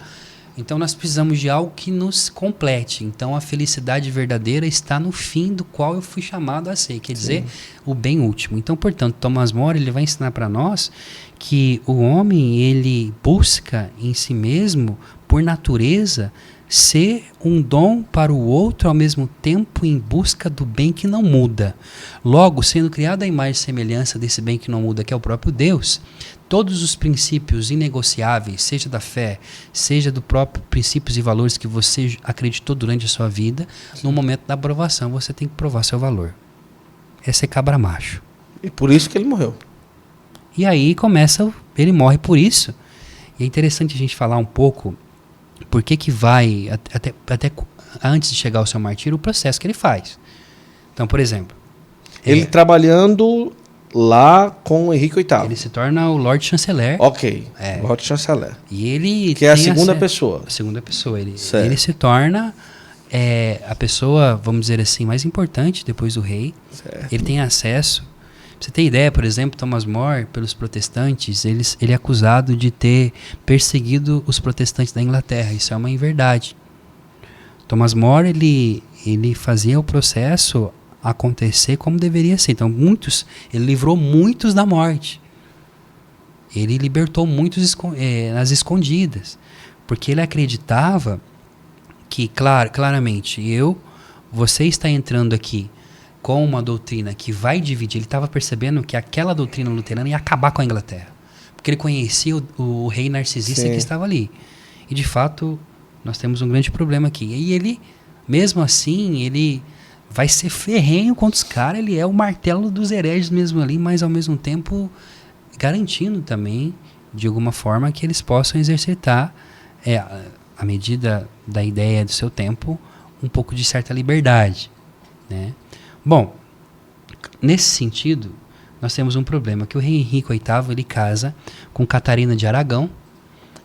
Então nós precisamos de algo que nos complete. Então a felicidade verdadeira está no fim do qual eu fui chamado a ser, quer dizer, o bem último. Então, portanto, Thomas More ele vai ensinar para nós que o homem ele busca em si mesmo, por natureza, ser um dom para o outro ao mesmo tempo em busca do bem que não muda. Logo, sendo criada a imagem e semelhança desse bem que não muda, que é o próprio Deus, todos os princípios inegociáveis, seja da fé, seja do próprio princípios e valores que você acreditou durante a sua vida, no momento da aprovação você tem que provar seu valor. Esse é cabra macho. E por isso que ele morreu. E aí ele morre por isso. E é interessante a gente falar um pouco por que vai, até antes de chegar ao seu martírio, o processo que ele faz. Então, por exemplo... Ele trabalhando lá com o Henrique VIII. Ele se torna o Lord Chanceler. Ok, Lord Chanceler. E ele que é a segunda pessoa. A segunda pessoa. Ele se torna a pessoa, vamos dizer assim, mais importante depois do rei. Certo. Ele tem acesso, você ter ideia, por exemplo, Thomas More, pelos protestantes, ele é acusado de ter perseguido os protestantes da Inglaterra. Isso é uma inverdade. Thomas More, ele fazia o processo acontecer como deveria ser. Então, ele livrou muitos da morte. Ele libertou muitos nas escondidas. Porque ele acreditava que, claramente, você está entrando aqui com uma doutrina que vai dividir. Ele estava percebendo que aquela doutrina luterana ia acabar com a Inglaterra. Porque ele conhecia o rei narcisista que estava ali. E, de fato, nós temos um grande problema aqui. E ele, mesmo assim, ele vai ser ferrenho contra os caras. Ele é o martelo dos hereges mesmo ali, mas, ao mesmo tempo, garantindo também, de alguma forma, que eles possam exercitar, à medida da ideia do seu tempo, um pouco de certa liberdade, né? Bom, nesse sentido, nós temos um problema, que o rei Henrique VIII, ele casa com Catarina de Aragão,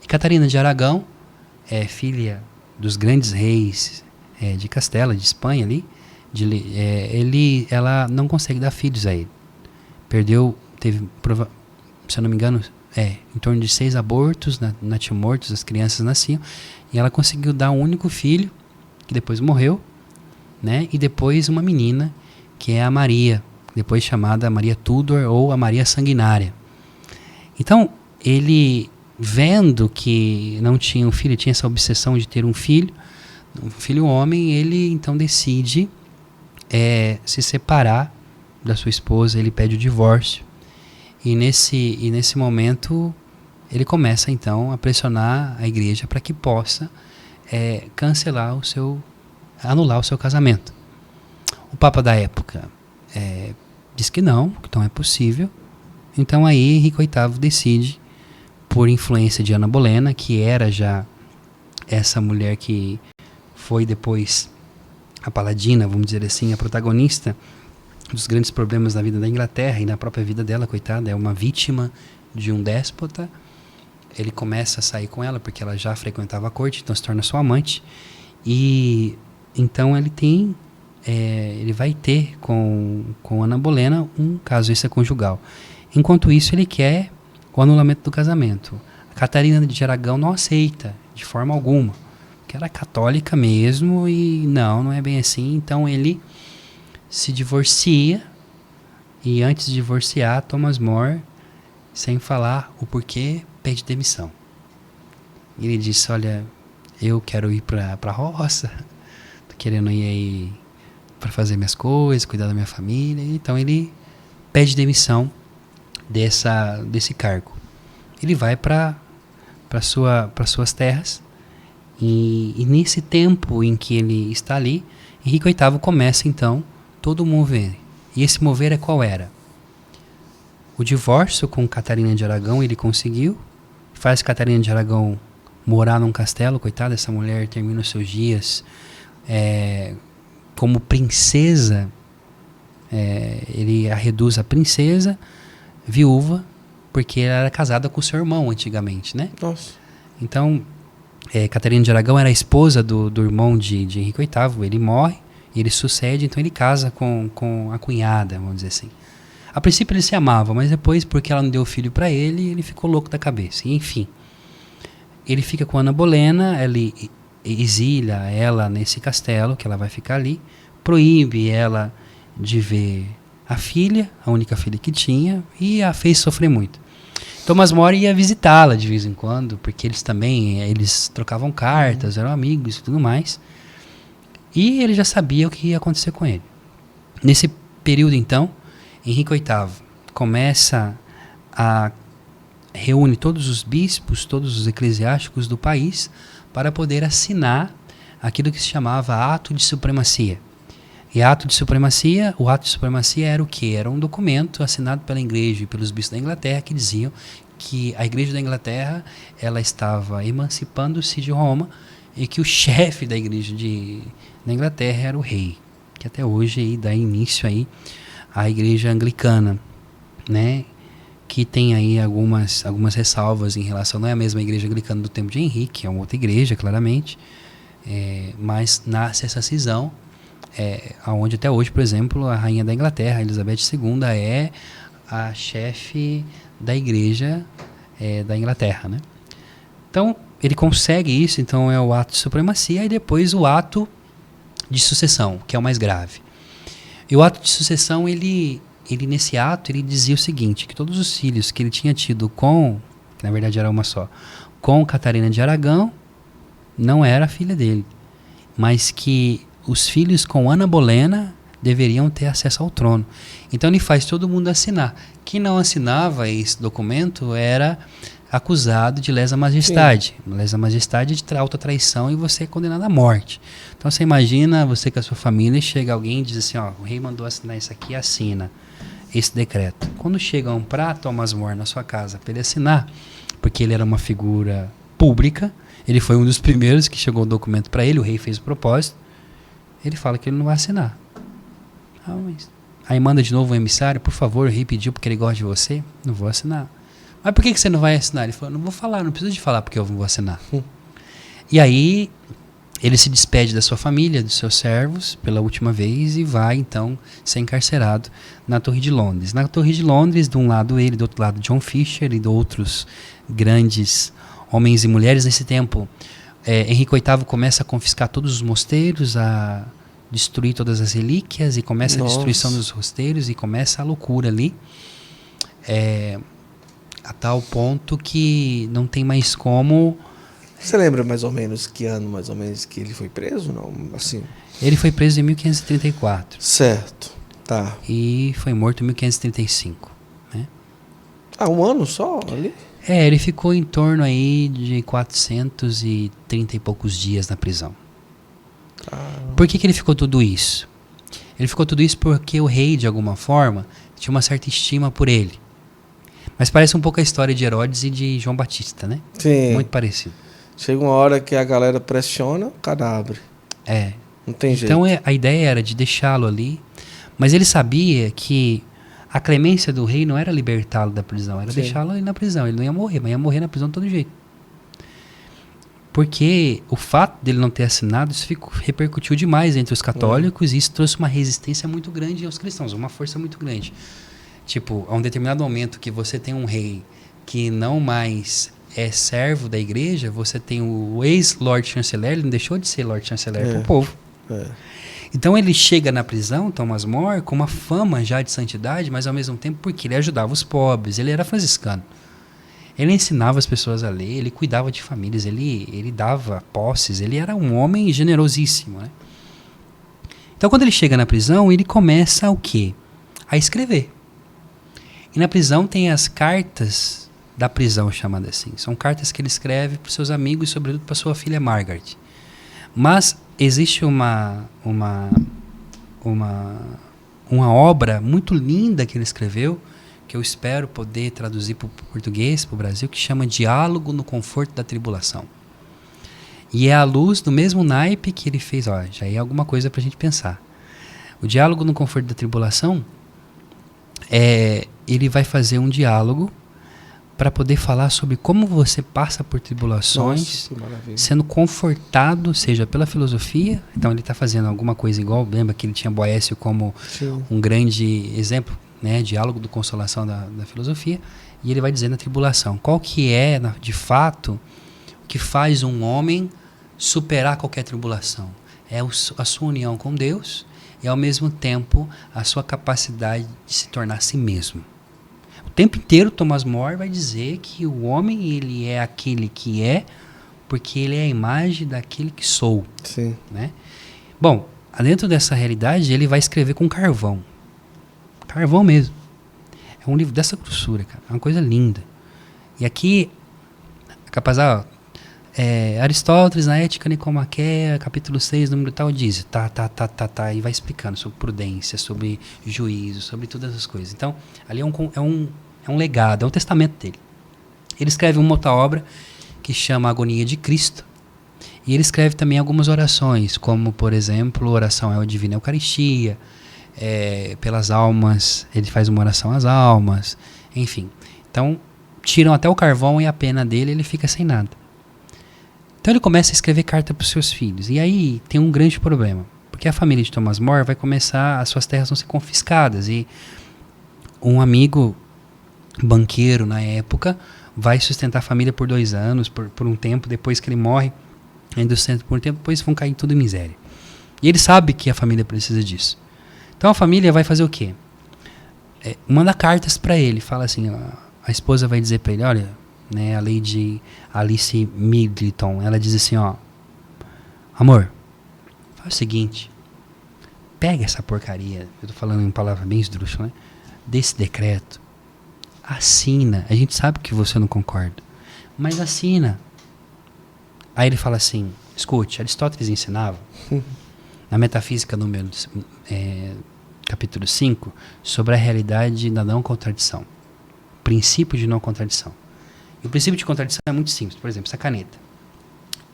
e Catarina de Aragão é filha dos grandes reis de Castela, de Espanha ali, ela não consegue dar filhos a ele. Teve, se eu não me engano, em torno de 6 abortos, natimortos, as crianças nasciam, e ela conseguiu dar um único filho, que depois morreu, né? E depois uma menina, que é a Maria, depois chamada Maria Tudor ou a Maria Sanguinária. Então, ele, vendo que não tinha um filho, tinha essa obsessão de ter um filho homem, ele então decide se separar da sua esposa, ele pede o divórcio. E nesse momento, ele começa então a pressionar a igreja para que possa anular o seu casamento. O Papa da época diz que não é possível. Então aí Henrique VIII decide, por influência de Ana Bolena, que era já essa mulher que foi depois a paladina, vamos dizer assim, a protagonista dos grandes problemas na vida da Inglaterra e na própria vida dela, coitada, é uma vítima de um déspota. Ele começa a sair com ela porque ela já frequentava a corte, então se torna sua amante. E então ele vai ter com Ana Bolena um caso extraconjugal. Enquanto isso, ele quer o anulamento do casamento. A Catarina de Aragão não aceita de forma alguma, porque ela é católica mesmo e não é bem assim. Então ele se divorcia, e antes de divorciar, Thomas More, sem falar o porquê, pede demissão. Ele disse: olha, eu quero ir para a roça, tô querendo ir aí para fazer minhas coisas, cuidar da minha família. Então ele pede demissão desse cargo. Ele vai para suas terras, e nesse tempo em que ele está ali, Henrique VIII começa então todo o mover. E esse mover qual era? O divórcio com Catarina de Aragão ele conseguiu, faz Catarina de Aragão morar num castelo. Coitada, essa mulher termina os seus dias como princesa. Ele a reduz a princesa, viúva, porque ela era casada com seu irmão antigamente, né? Nossa. Então, Catarina de Aragão era a esposa do irmão de Henrique VIII. Ele morre, ele sucede, então ele casa com a cunhada, vamos dizer assim. A princípio ele se amava, mas depois, porque ela não deu filho para ele ficou louco da cabeça. E, enfim, ele fica com Ana Bolena, ele exilia ela nesse castelo, que ela vai ficar ali, proíbe ela de ver a filha, a única filha que tinha, e a fez sofrer muito. Thomas More ia visitá-la de vez em quando, porque eles trocavam cartas, eram amigos e tudo mais. E ele já sabia o que ia acontecer com ele. Nesse período, então, Henrique VIII começa a reúne todos os bispos, todos os eclesiásticos do país para poder assinar aquilo que se chamava Ato de Supremacia. E o Ato de Supremacia era o quê? Era um documento assinado pela Igreja e pelos bispos da Inglaterra que diziam que a Igreja da Inglaterra ela estava emancipando-se de Roma e que o chefe da Igreja da Inglaterra era o rei, que até hoje aí dá início aí à Igreja Anglicana, né? Que tem aí algumas ressalvas em relação, não é a mesma Igreja Anglicana do tempo de Henrique, é uma outra igreja, claramente, mas nasce essa cisão onde até hoje, por exemplo, a rainha da Inglaterra, Elizabeth II, é a chefe da igreja da Inglaterra, né? Então, ele consegue isso, então é o ato de supremacia, e depois o ato de sucessão, que é o mais grave. E o ato de sucessão, ele nesse ato, ele dizia o seguinte, que todos os filhos que ele tinha tido que na verdade era uma só, com Catarina de Aragão, não era filha dele, mas que os filhos com Ana Bolena deveriam ter acesso ao trono. Então ele faz todo mundo assinar. Quem não assinava esse documento era acusado de lesa majestade. Sim. Lesa majestade de alta traição e você é condenado à morte. Então você imagina, você com a sua família, chega alguém e diz assim, ó, o rei mandou assinar isso aqui, assina esse decreto. Quando chega um pra Thomas More na sua casa para ele assinar, porque ele era uma figura pública, ele foi um dos primeiros que chegou o documento para ele, o rei fez o propósito, ele fala que ele não vai assinar. Aí manda de novo um emissário, por favor, o rei pediu porque ele gosta de você, não vou assinar. Mas por que você não vai assinar? Ele falou, não vou falar, não preciso de falar porque eu não vou assinar. E aí ele se despede da sua família, dos seus servos, pela última vez, e vai então ser encarcerado na Torre de Londres. Na Torre de Londres, de um lado ele, do outro lado John Fisher e de outros grandes homens e mulheres. Nesse tempo, Henrique VIII começa a confiscar todos os mosteiros, a destruir todas as relíquias, e começa a destruição dos mosteiros, e começa a loucura ali. A tal ponto que não tem mais como... Você lembra mais ou menos que ano, mais ou menos, que ele foi preso? Não, assim... Ele foi preso em 1534. Certo, tá. E foi morto em 1535. Né? Um ano só ali? Ele ficou em torno aí de 430 e poucos dias na prisão. Por que ele ficou tudo isso? Ele ficou tudo isso porque o rei, de alguma forma, tinha uma certa estima por ele. Mas parece um pouco a história de Herodes e de João Batista, né? Sim. Muito parecido. Chega uma hora que a galera pressiona, o cadáver. Não tem jeito. Então a ideia era de deixá-lo ali, mas ele sabia que a clemência do rei não era libertá-lo da prisão, era deixá-lo ali na prisão. Ele não ia morrer, mas ia morrer na prisão de todo jeito. Porque o fato dele não ter assinado, isso repercutiu demais entre os católicos, e isso trouxe uma resistência muito grande aos cristãos, uma força muito grande. Tipo, a um determinado momento que você tem um rei que não mais é servo da igreja, você tem o ex-Lord Chanceler, ele não deixou de ser Lord Chanceler para o povo. Então ele chega na prisão, Thomas More, com uma fama já de santidade, mas ao mesmo tempo porque ele ajudava os pobres, ele era franciscano. Ele ensinava as pessoas a ler, ele cuidava de famílias, ele dava posses, ele era um homem generosíssimo. Né? Então quando ele chega na prisão, ele começa o quê? A escrever. E na prisão tem as cartas da prisão, chamadas assim. São cartas que ele escreve para os seus amigos e sobretudo para sua filha Margaret. Mas existe uma obra muito linda que ele escreveu, que eu espero poder traduzir para o português, para o Brasil, que chama Diálogo no Conforto da Tribulação. E é à luz do mesmo naipe que ele fez, já é alguma coisa para a gente pensar. O Diálogo no Conforto da Tribulação, ele vai fazer um diálogo para poder falar sobre como você passa por tribulações, sendo confortado, seja pela filosofia. Então ele está fazendo alguma coisa igual, lembra que ele tinha Boécio como um grande exemplo, né, diálogo do consolação da filosofia, e ele vai dizer na tribulação, qual que é, de fato, o que faz um homem superar qualquer tribulação. É a sua união com Deus e, ao mesmo tempo, a sua capacidade de se tornar a si mesmo. O tempo inteiro, Thomas More vai dizer que o homem, ele é aquele que é, porque ele é a imagem daquele que sou. Sim. Né? Bom, dentro dessa realidade, ele vai escrever com carvão. Carvão mesmo. É um livro dessa grossura, cara. É uma coisa linda. E aqui, capaz, Aristóteles, na Ética Nicomaquea, capítulo 6, número tal, diz, e vai explicando sobre prudência, sobre juízo, sobre todas as coisas. Então, ali é um legado, é um testamento dele. Ele escreve uma outra obra que chama Agonia de Cristo, e ele escreve também algumas orações, como, por exemplo, oração à Divina Eucaristia, pelas almas, ele faz uma oração às almas, enfim. Então, tiram até o carvão e a pena dele, ele fica sem nada. Então ele começa a escrever carta para os seus filhos. E aí tem um grande problema. Porque a família de Thomas More vai começar, as suas terras vão ser confiscadas. E um amigo banqueiro na época vai sustentar a família por 2 anos, por um tempo, depois que ele morre, ainda sustenta por um tempo, depois vão cair tudo em miséria. E ele sabe que a família precisa disso. Então a família vai fazer o quê? Manda cartas para ele, fala assim, a esposa vai dizer para ele, olha, né, a Lady Alice Middleton, ela diz assim, ó, amor, faz o seguinte, pega essa porcaria, eu tô falando em palavra bem esdrúxula, né, desse decreto, assina, a gente sabe que você não concorda, mas assina. Aí ele fala assim, escute, Aristóteles ensinava, na Metafísica número capítulo 5, sobre a realidade da não contradição. Princípio de não contradição. E o princípio de contradição é muito simples. Por exemplo, essa caneta.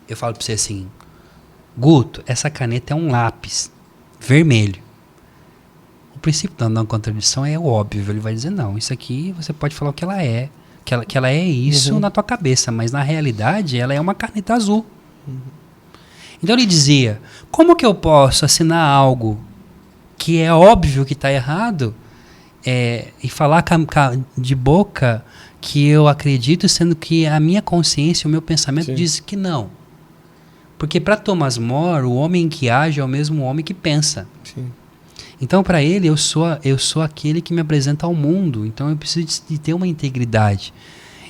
Eu falo para você assim, Guto, essa caneta é um lápis vermelho. O princípio da não contradição é óbvio. Ele vai dizer, não, isso aqui você pode falar o que ela é. Que ela é isso na tua cabeça, mas na realidade ela é uma caneta azul. Então ele dizia, como que eu posso assinar algo que é óbvio que está errado e falar de boca que eu acredito, sendo que a minha consciência, o meu pensamento diz que não. Porque para Thomas More, o homem que age é o mesmo homem que pensa. Sim. Então para ele, eu sou aquele que me apresenta ao mundo, então eu preciso de ter uma integridade.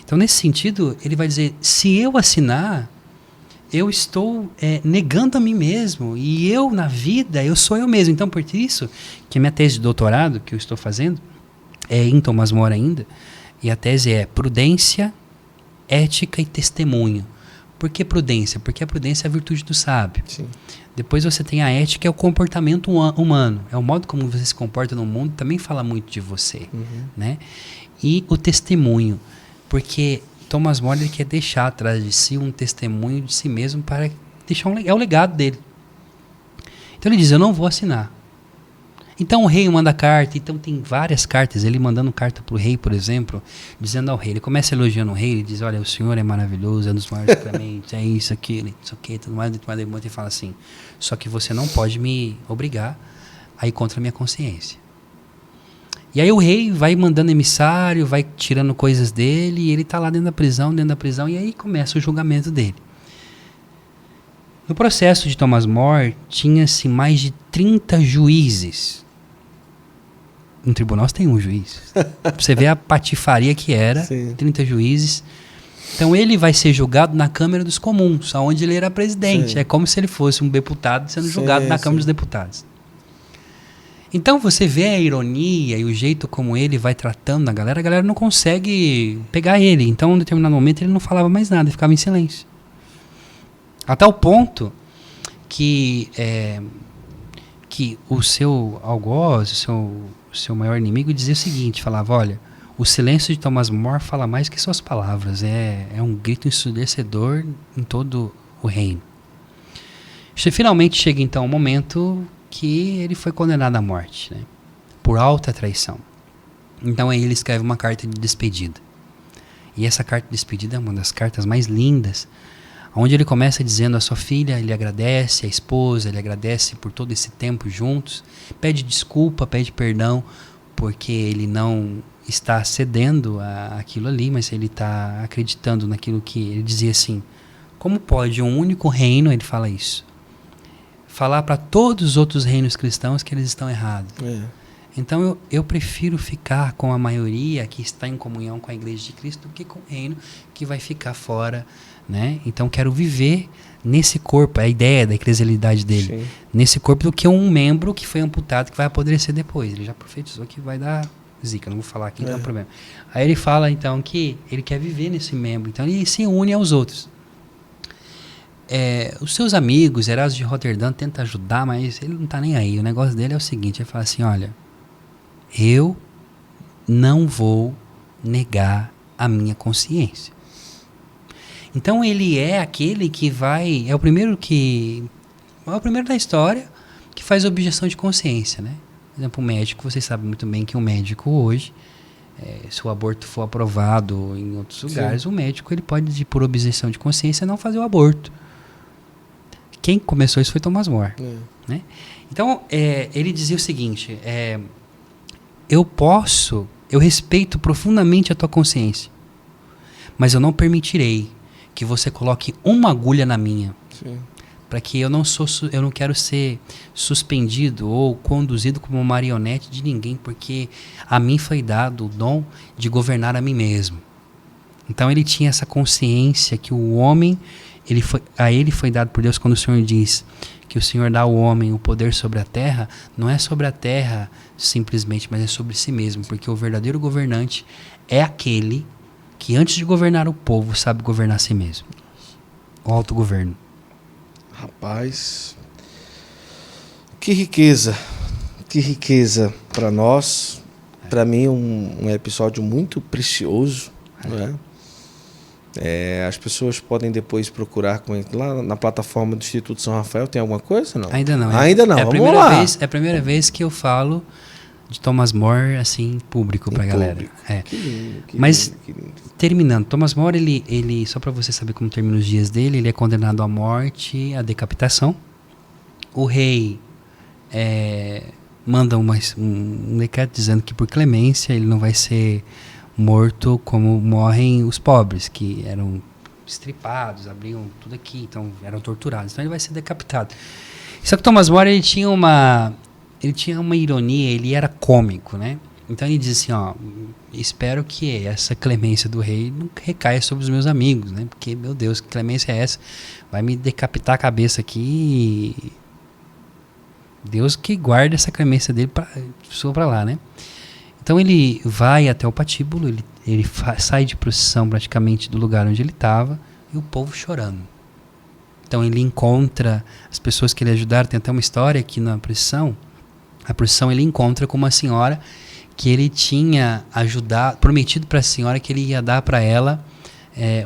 Então nesse sentido, ele vai dizer, se eu assinar, eu estou negando a mim mesmo, e eu na vida, eu sou eu mesmo. Então por isso, que a minha tese de doutorado, que eu estou fazendo, é em Thomas More ainda, e a tese é prudência, ética e testemunho. Por que prudência? Porque a prudência é a virtude do sábio. Sim. Depois você tem a ética, é o comportamento humano, é o modo como você se comporta no mundo, também fala muito de você. Né? E o testemunho, porque Thomas More quer deixar atrás de si um testemunho de si mesmo para deixar é o legado dele. Então ele diz, eu não vou assinar. Então o rei manda carta, então tem várias cartas, ele mandando carta para o rei, por exemplo, dizendo ao rei, ele começa elogiando o rei, ele diz, olha, o senhor é maravilhoso, é um dos maiores clementes, é isso, aquilo, isso aqui, tudo mais, e fala assim, só que você não pode me obrigar a ir contra a minha consciência. E aí o rei vai mandando emissário, vai tirando coisas dele, e ele está lá dentro da prisão, e aí começa o julgamento dele. No processo de Thomas More, tinha-se mais de 30 juízes. No tribunal você tem um juiz. Você vê a patifaria que era, Sim. 30 juízes. Então ele vai ser julgado na Câmara dos Comuns, onde ele era presidente. Sim. É como se ele fosse um deputado sendo julgado na Câmara dos Deputados. Então você vê a ironia e o jeito como ele vai tratando a galera não consegue pegar ele. Então, em um determinado momento, ele não falava mais nada, ele ficava em silêncio. A tal ponto que o seu algoz, o seu maior inimigo, dizia o seguinte, falava, olha, o silêncio de Thomas More fala mais que suas palavras, é um grito ensurdecedor em todo o reino. Finalmente chega então o momento que ele foi condenado à morte, né, por alta traição. Então aí ele escreve uma carta de despedida. E essa carta de despedida é uma das cartas mais lindas, onde ele começa dizendo à sua filha, ele agradece a esposa, ele agradece por todo esse tempo juntos, pede desculpa, pede perdão, porque ele não está cedendo àquilo ali, mas ele está acreditando naquilo que ele dizia assim, como pode um único reino, ele fala isso, falar para todos os outros reinos cristãos que eles estão errados. Então eu prefiro ficar com a maioria que está em comunhão com a Igreja de Cristo do que com o reino que vai ficar fora, né? Então quero viver nesse corpo, a ideia da eclesialidade dele, Sim. nesse corpo, do que um membro que foi amputado que vai apodrecer depois. Ele já profetizou que vai dar zica, não vou falar aqui, não é problema. Aí ele fala então que ele quer viver nesse membro, então ele se une aos outros. Os seus amigos, Erasmo de Roterdã, tenta ajudar, mas ele não está nem aí. O negócio dele é o seguinte, ele fala assim, olha, eu não vou negar a minha consciência. Então ele é aquele que vai, é o primeiro da história que faz objeção de consciência, né? Por exemplo, o médico, vocês sabem muito bem que um médico hoje, se o aborto for aprovado em outros lugares, Sim. o médico ele pode, por objeção de consciência, não fazer o aborto. Quem começou isso foi Thomas More. Né? Então, ele dizia o seguinte, eu respeito profundamente a tua consciência, mas eu não permitirei que você coloque uma agulha na minha. Sim. Para que eu não quero ser suspendido ou conduzido como marionete de ninguém, porque a mim foi dado o dom de governar a mim mesmo. Então ele tinha essa consciência que o homem, a ele foi dado por Deus, quando o Senhor diz que o Senhor dá ao homem o poder sobre a terra, não é sobre a terra simplesmente, mas é sobre si mesmo, porque o verdadeiro governante é aquele que antes de governar o povo sabe governar a si mesmo. O autogoverno. Rapaz, que riqueza para nós, para mim um episódio muito precioso, né? As pessoas podem depois procurar lá na plataforma do Instituto São Rafael, tem alguma coisa? Não? Ainda não. Ainda não, vamos lá. É a primeira vez que eu falo de Thomas More, assim, público pra galera. Que lindo, Mas, que lindo. Terminando, Thomas More, ele, só para você saber como termina os dias dele, ele é condenado à morte, à decapitação. O rei manda um decreto dizendo que por clemência ele não vai ser morto como morrem os pobres, que eram estripados, abriam tudo aqui, então eram torturados. Então ele vai ser decapitado. Só que Thomas More, ele tinha uma ironia, ele era cômico, né? Então ele diz assim, espero que essa clemência do rei não recaia sobre os meus amigos, né? Porque, meu Deus, que clemência é essa? Vai me decapitar a cabeça aqui. Deus que guarde essa clemência dele para lá, né? Então ele vai até o patíbulo, ele sai de procissão praticamente do lugar onde ele estava, e o povo chorando. Então ele encontra as pessoas que ele ajudaram. Tem até uma história aqui na procissão. A procissão ele encontra com uma senhora que ele tinha prometido para a senhora que ele ia dar para ela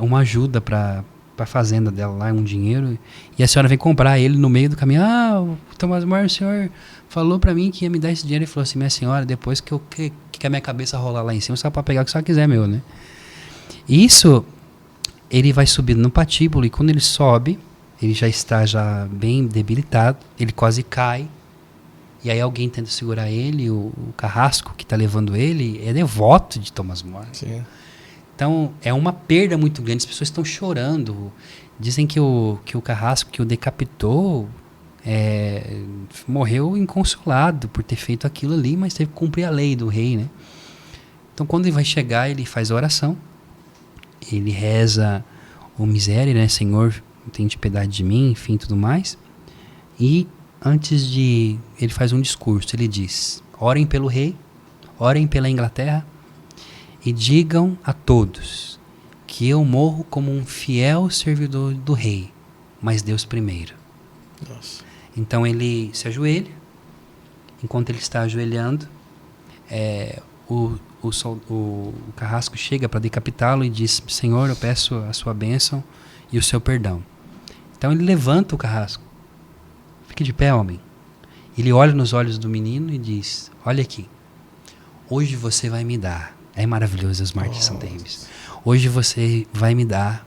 uma ajuda para a fazenda dela lá, um dinheiro. E a senhora vem comprar ele no meio do caminho. O Thomas More, o senhor falou para mim que ia me dar esse dinheiro. Ele falou assim, minha senhora, depois que a minha cabeça rolar lá em cima, só para pegar o que a senhora quiser, meu, né? Isso, ele vai subindo no patíbulo, e quando ele sobe, ele já está bem debilitado, ele quase cai. E aí alguém tenta segurar ele, o carrasco que está levando ele é devoto de Thomas More. Sim. Então é uma perda muito grande, as pessoas estão chorando. Dizem que o carrasco que o decapitou morreu inconsolado por ter feito aquilo ali, mas teve que cumprir a lei do rei, né? Então quando ele vai chegar, ele faz a oração, ele reza o miséria, né? Senhor, tente piedade de mim, enfim, tudo mais. E antes de... ele faz um discurso, ele diz, orem pelo rei, orem pela Inglaterra e digam a todos que eu morro como um fiel servidor do rei, mas Deus primeiro. Nossa. Então ele se ajoelha, enquanto ele está ajoelhando, o carrasco chega para decapitá-lo e diz, Senhor, eu peço a sua bênção e o seu perdão. Então ele levanta o carrasco. Fique de pé, homem. Ele olha nos olhos do menino e diz, olha aqui, hoje você vai me dar, é maravilhoso, as marcas são terríveis, hoje você vai me dar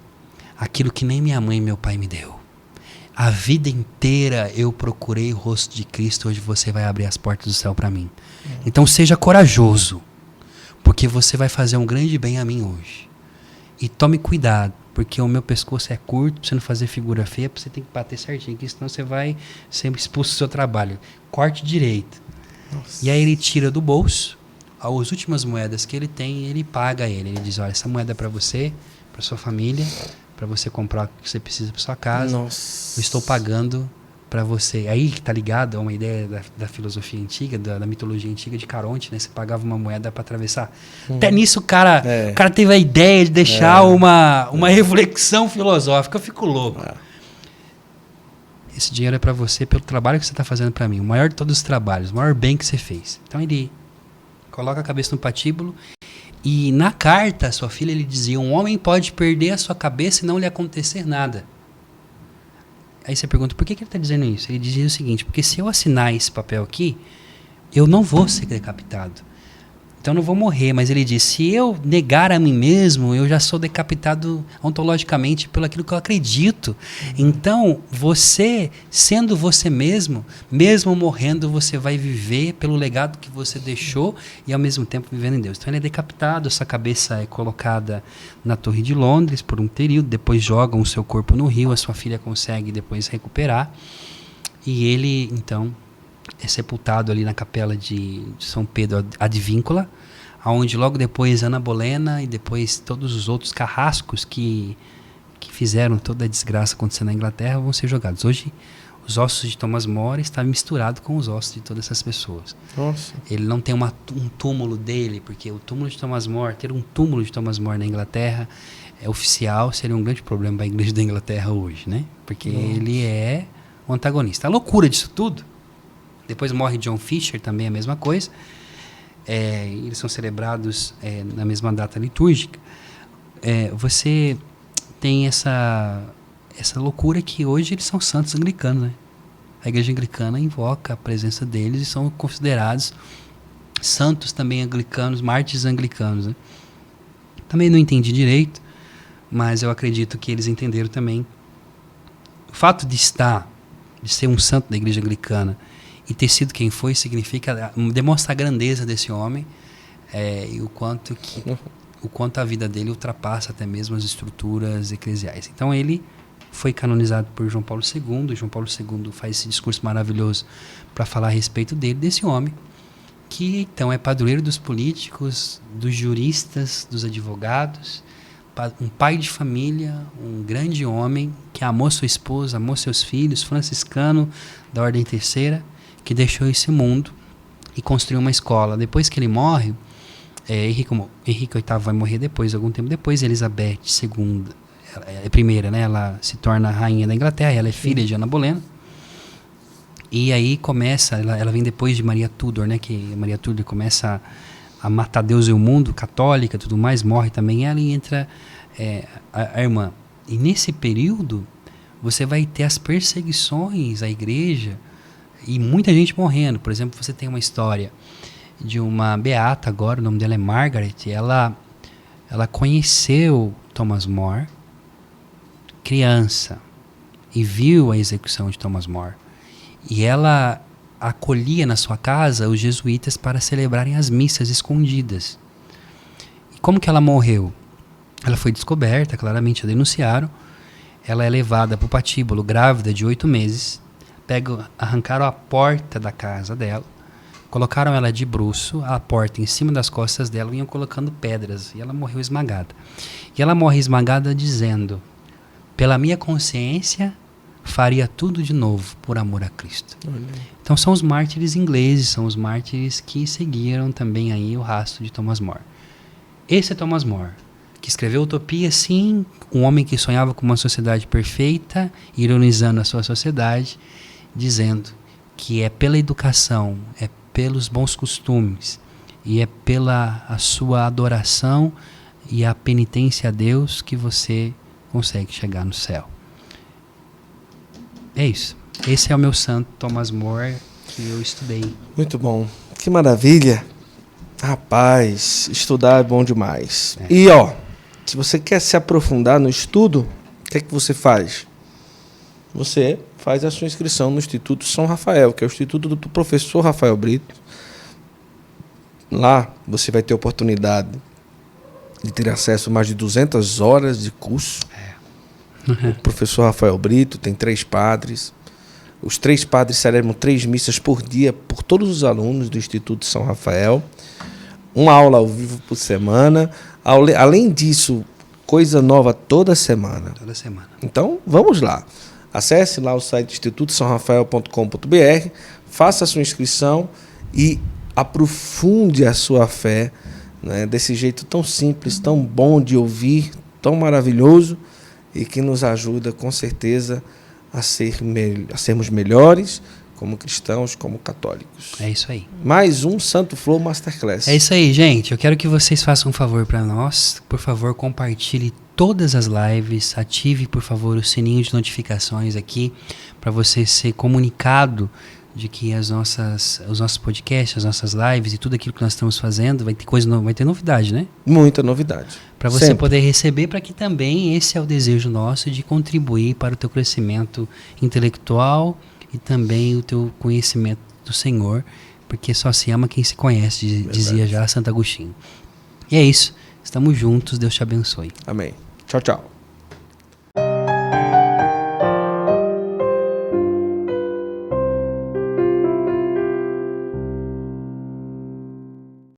aquilo que nem minha mãe e meu pai me deu. A vida inteira eu procurei o rosto de Cristo, hoje você vai abrir as portas do céu para mim. Então seja corajoso, porque você vai fazer um grande bem a mim hoje. E tome cuidado, porque o meu pescoço é curto, pra você não fazer figura feia, você tem que bater certinho, porque senão você vai ser expulso do seu trabalho. Corte direito. Nossa. E aí ele tira do bolso as últimas moedas que ele tem e ele paga ele. Ele diz, olha, essa moeda é para você, para sua família, para você comprar o que você precisa para sua casa. Nossa. Eu estou pagando para você. Aí que tá ligado a uma ideia da filosofia antiga, da mitologia antiga de Caronte, né? Você pagava uma moeda para atravessar. Até nisso o cara teve a ideia de deixar uma reflexão filosófica. Eu fico louco. Esse dinheiro é para você pelo trabalho que você está fazendo para mim. O maior de todos os trabalhos, o maior bem que você fez. Então ele coloca a cabeça no patíbulo. E na carta, sua filha, ele dizia, um homem pode perder a sua cabeça e não lhe acontecer nada. Aí você pergunta, por que ele está dizendo isso? Ele dizia o seguinte, porque se eu assinar esse papel aqui, eu não vou ser decapitado. Então eu não vou morrer, mas ele diz, se eu negar a mim mesmo, eu já sou decapitado ontologicamente pelo aquilo que eu acredito. Então, você, sendo você mesmo morrendo, você vai viver pelo legado que você deixou e ao mesmo tempo vivendo em Deus. Então ele é decapitado, sua cabeça é colocada na Torre de Londres por um período, depois jogam o seu corpo no rio, a sua filha consegue depois recuperar. E ele, então, é sepultado ali na capela de São Pedro ad Víncula, onde logo depois Ana Bolena e depois todos os outros carrascos que fizeram toda a desgraça acontecer na Inglaterra vão ser jogados. Hoje, os ossos de Thomas More estão misturados com os ossos de todas essas pessoas. Nossa. Ele não tem um túmulo dele, porque o túmulo de Thomas More, ter um túmulo de Thomas More na Inglaterra é oficial, seria um grande problema para a Igreja da Inglaterra hoje, né? Porque ele é o antagonista. A loucura disso tudo, depois morre John Fisher, também a mesma coisa, eles são celebrados na mesma data litúrgica. Você tem essa loucura que hoje eles são santos anglicanos, né? A Igreja Anglicana invoca a presença deles e são considerados santos também anglicanos, mártires anglicanos, né? Também não entendi direito, mas eu acredito que eles entenderam também. O fato de ser um santo da Igreja Anglicana e ter sido quem foi, demonstra a grandeza desse homem e o quanto a vida dele ultrapassa até mesmo as estruturas eclesiais. Então ele foi canonizado por João Paulo II. João Paulo II faz esse discurso maravilhoso para falar a respeito dele, desse homem, que então é padroeiro dos políticos, dos juristas, dos advogados, um pai de família, um grande homem que amou sua esposa, amou seus filhos, franciscano da Ordem Terceira, que deixou esse mundo e construiu uma escola. Depois que ele morre, Henrique VIII vai morrer depois, algum tempo depois. Elizabeth II, primeira, né? Ela se torna rainha da Inglaterra, ela é filha de Ana Bolena. E aí começa, ela vem depois de Maria Tudor, né? Que Maria Tudor começa a matar Deus e o mundo, católica, tudo mais, morre também ela e entra a irmã. E nesse período, você vai ter as perseguições à igreja e muita gente morrendo. Por exemplo, você tem uma história de uma beata agora, o nome dela é Margaret. Ela conheceu Thomas More, criança, e viu a execução de Thomas More. E ela acolhia na sua casa os jesuítas para celebrarem as missas escondidas. E como que ela morreu? Ela foi descoberta, claramente a denunciaram. Ela é levada para o patíbulo grávida de 8 meses. Arrancaram a porta da casa dela, colocaram ela de bruço, a porta em cima das costas dela, e iam colocando pedras, e ela morreu esmagada. E ela morre esmagada dizendo: pela minha consciência, faria tudo de novo por amor a Cristo. Olha. Então são os mártires ingleses, são os mártires que seguiram também aí o rastro de Thomas More. Esse é Thomas More, que escreveu Utopia, sim, um homem que sonhava com uma sociedade perfeita, ironizando a sua sociedade, dizendo que é pela educação, é pelos bons costumes e é pela a sua adoração e a penitência a Deus que você consegue chegar no céu. É isso. Esse é o meu santo Thomas More que eu estudei. Muito bom. Que maravilha. Rapaz, estudar é bom demais. E se você quer se aprofundar no estudo, o que é que você faz? Você faz a sua inscrição no Instituto São Rafael, que é o Instituto do professor Rafael Brito. Lá você vai ter a oportunidade de ter acesso a mais de 200 horas de curso. O professor Rafael Brito tem 3 padres. Os 3 padres celebram 3 missas por dia por todos os alunos do Instituto São Rafael. Uma aula ao vivo por semana. Além disso, coisa nova toda semana. Toda semana. Então, vamos lá. Acesse lá o site institutosaorafael.com.br, faça a sua inscrição e aprofunde a sua fé, né, desse jeito tão simples, tão bom de ouvir, tão maravilhoso e que nos ajuda, com certeza, a sermos melhores como cristãos, como católicos. É isso aí. Mais um Santo Flow Masterclass. É isso aí, gente. Eu quero que vocês façam um favor para nós. Por favor, compartilhe todas as lives. Ative, por favor, o sininho de notificações aqui para você ser comunicado de que os nossos podcasts, as nossas lives e tudo aquilo que nós estamos fazendo vai ter vai ter novidade, né? Muita novidade. Para você poder receber, para que também esse é o desejo nosso de contribuir para o teu crescimento intelectual e também o teu conhecimento do Senhor, porque só se ama quem se conhece, dizia já Santo Agostinho. E é isso. Estamos juntos. Deus te abençoe. Amém. Tchau, tchau.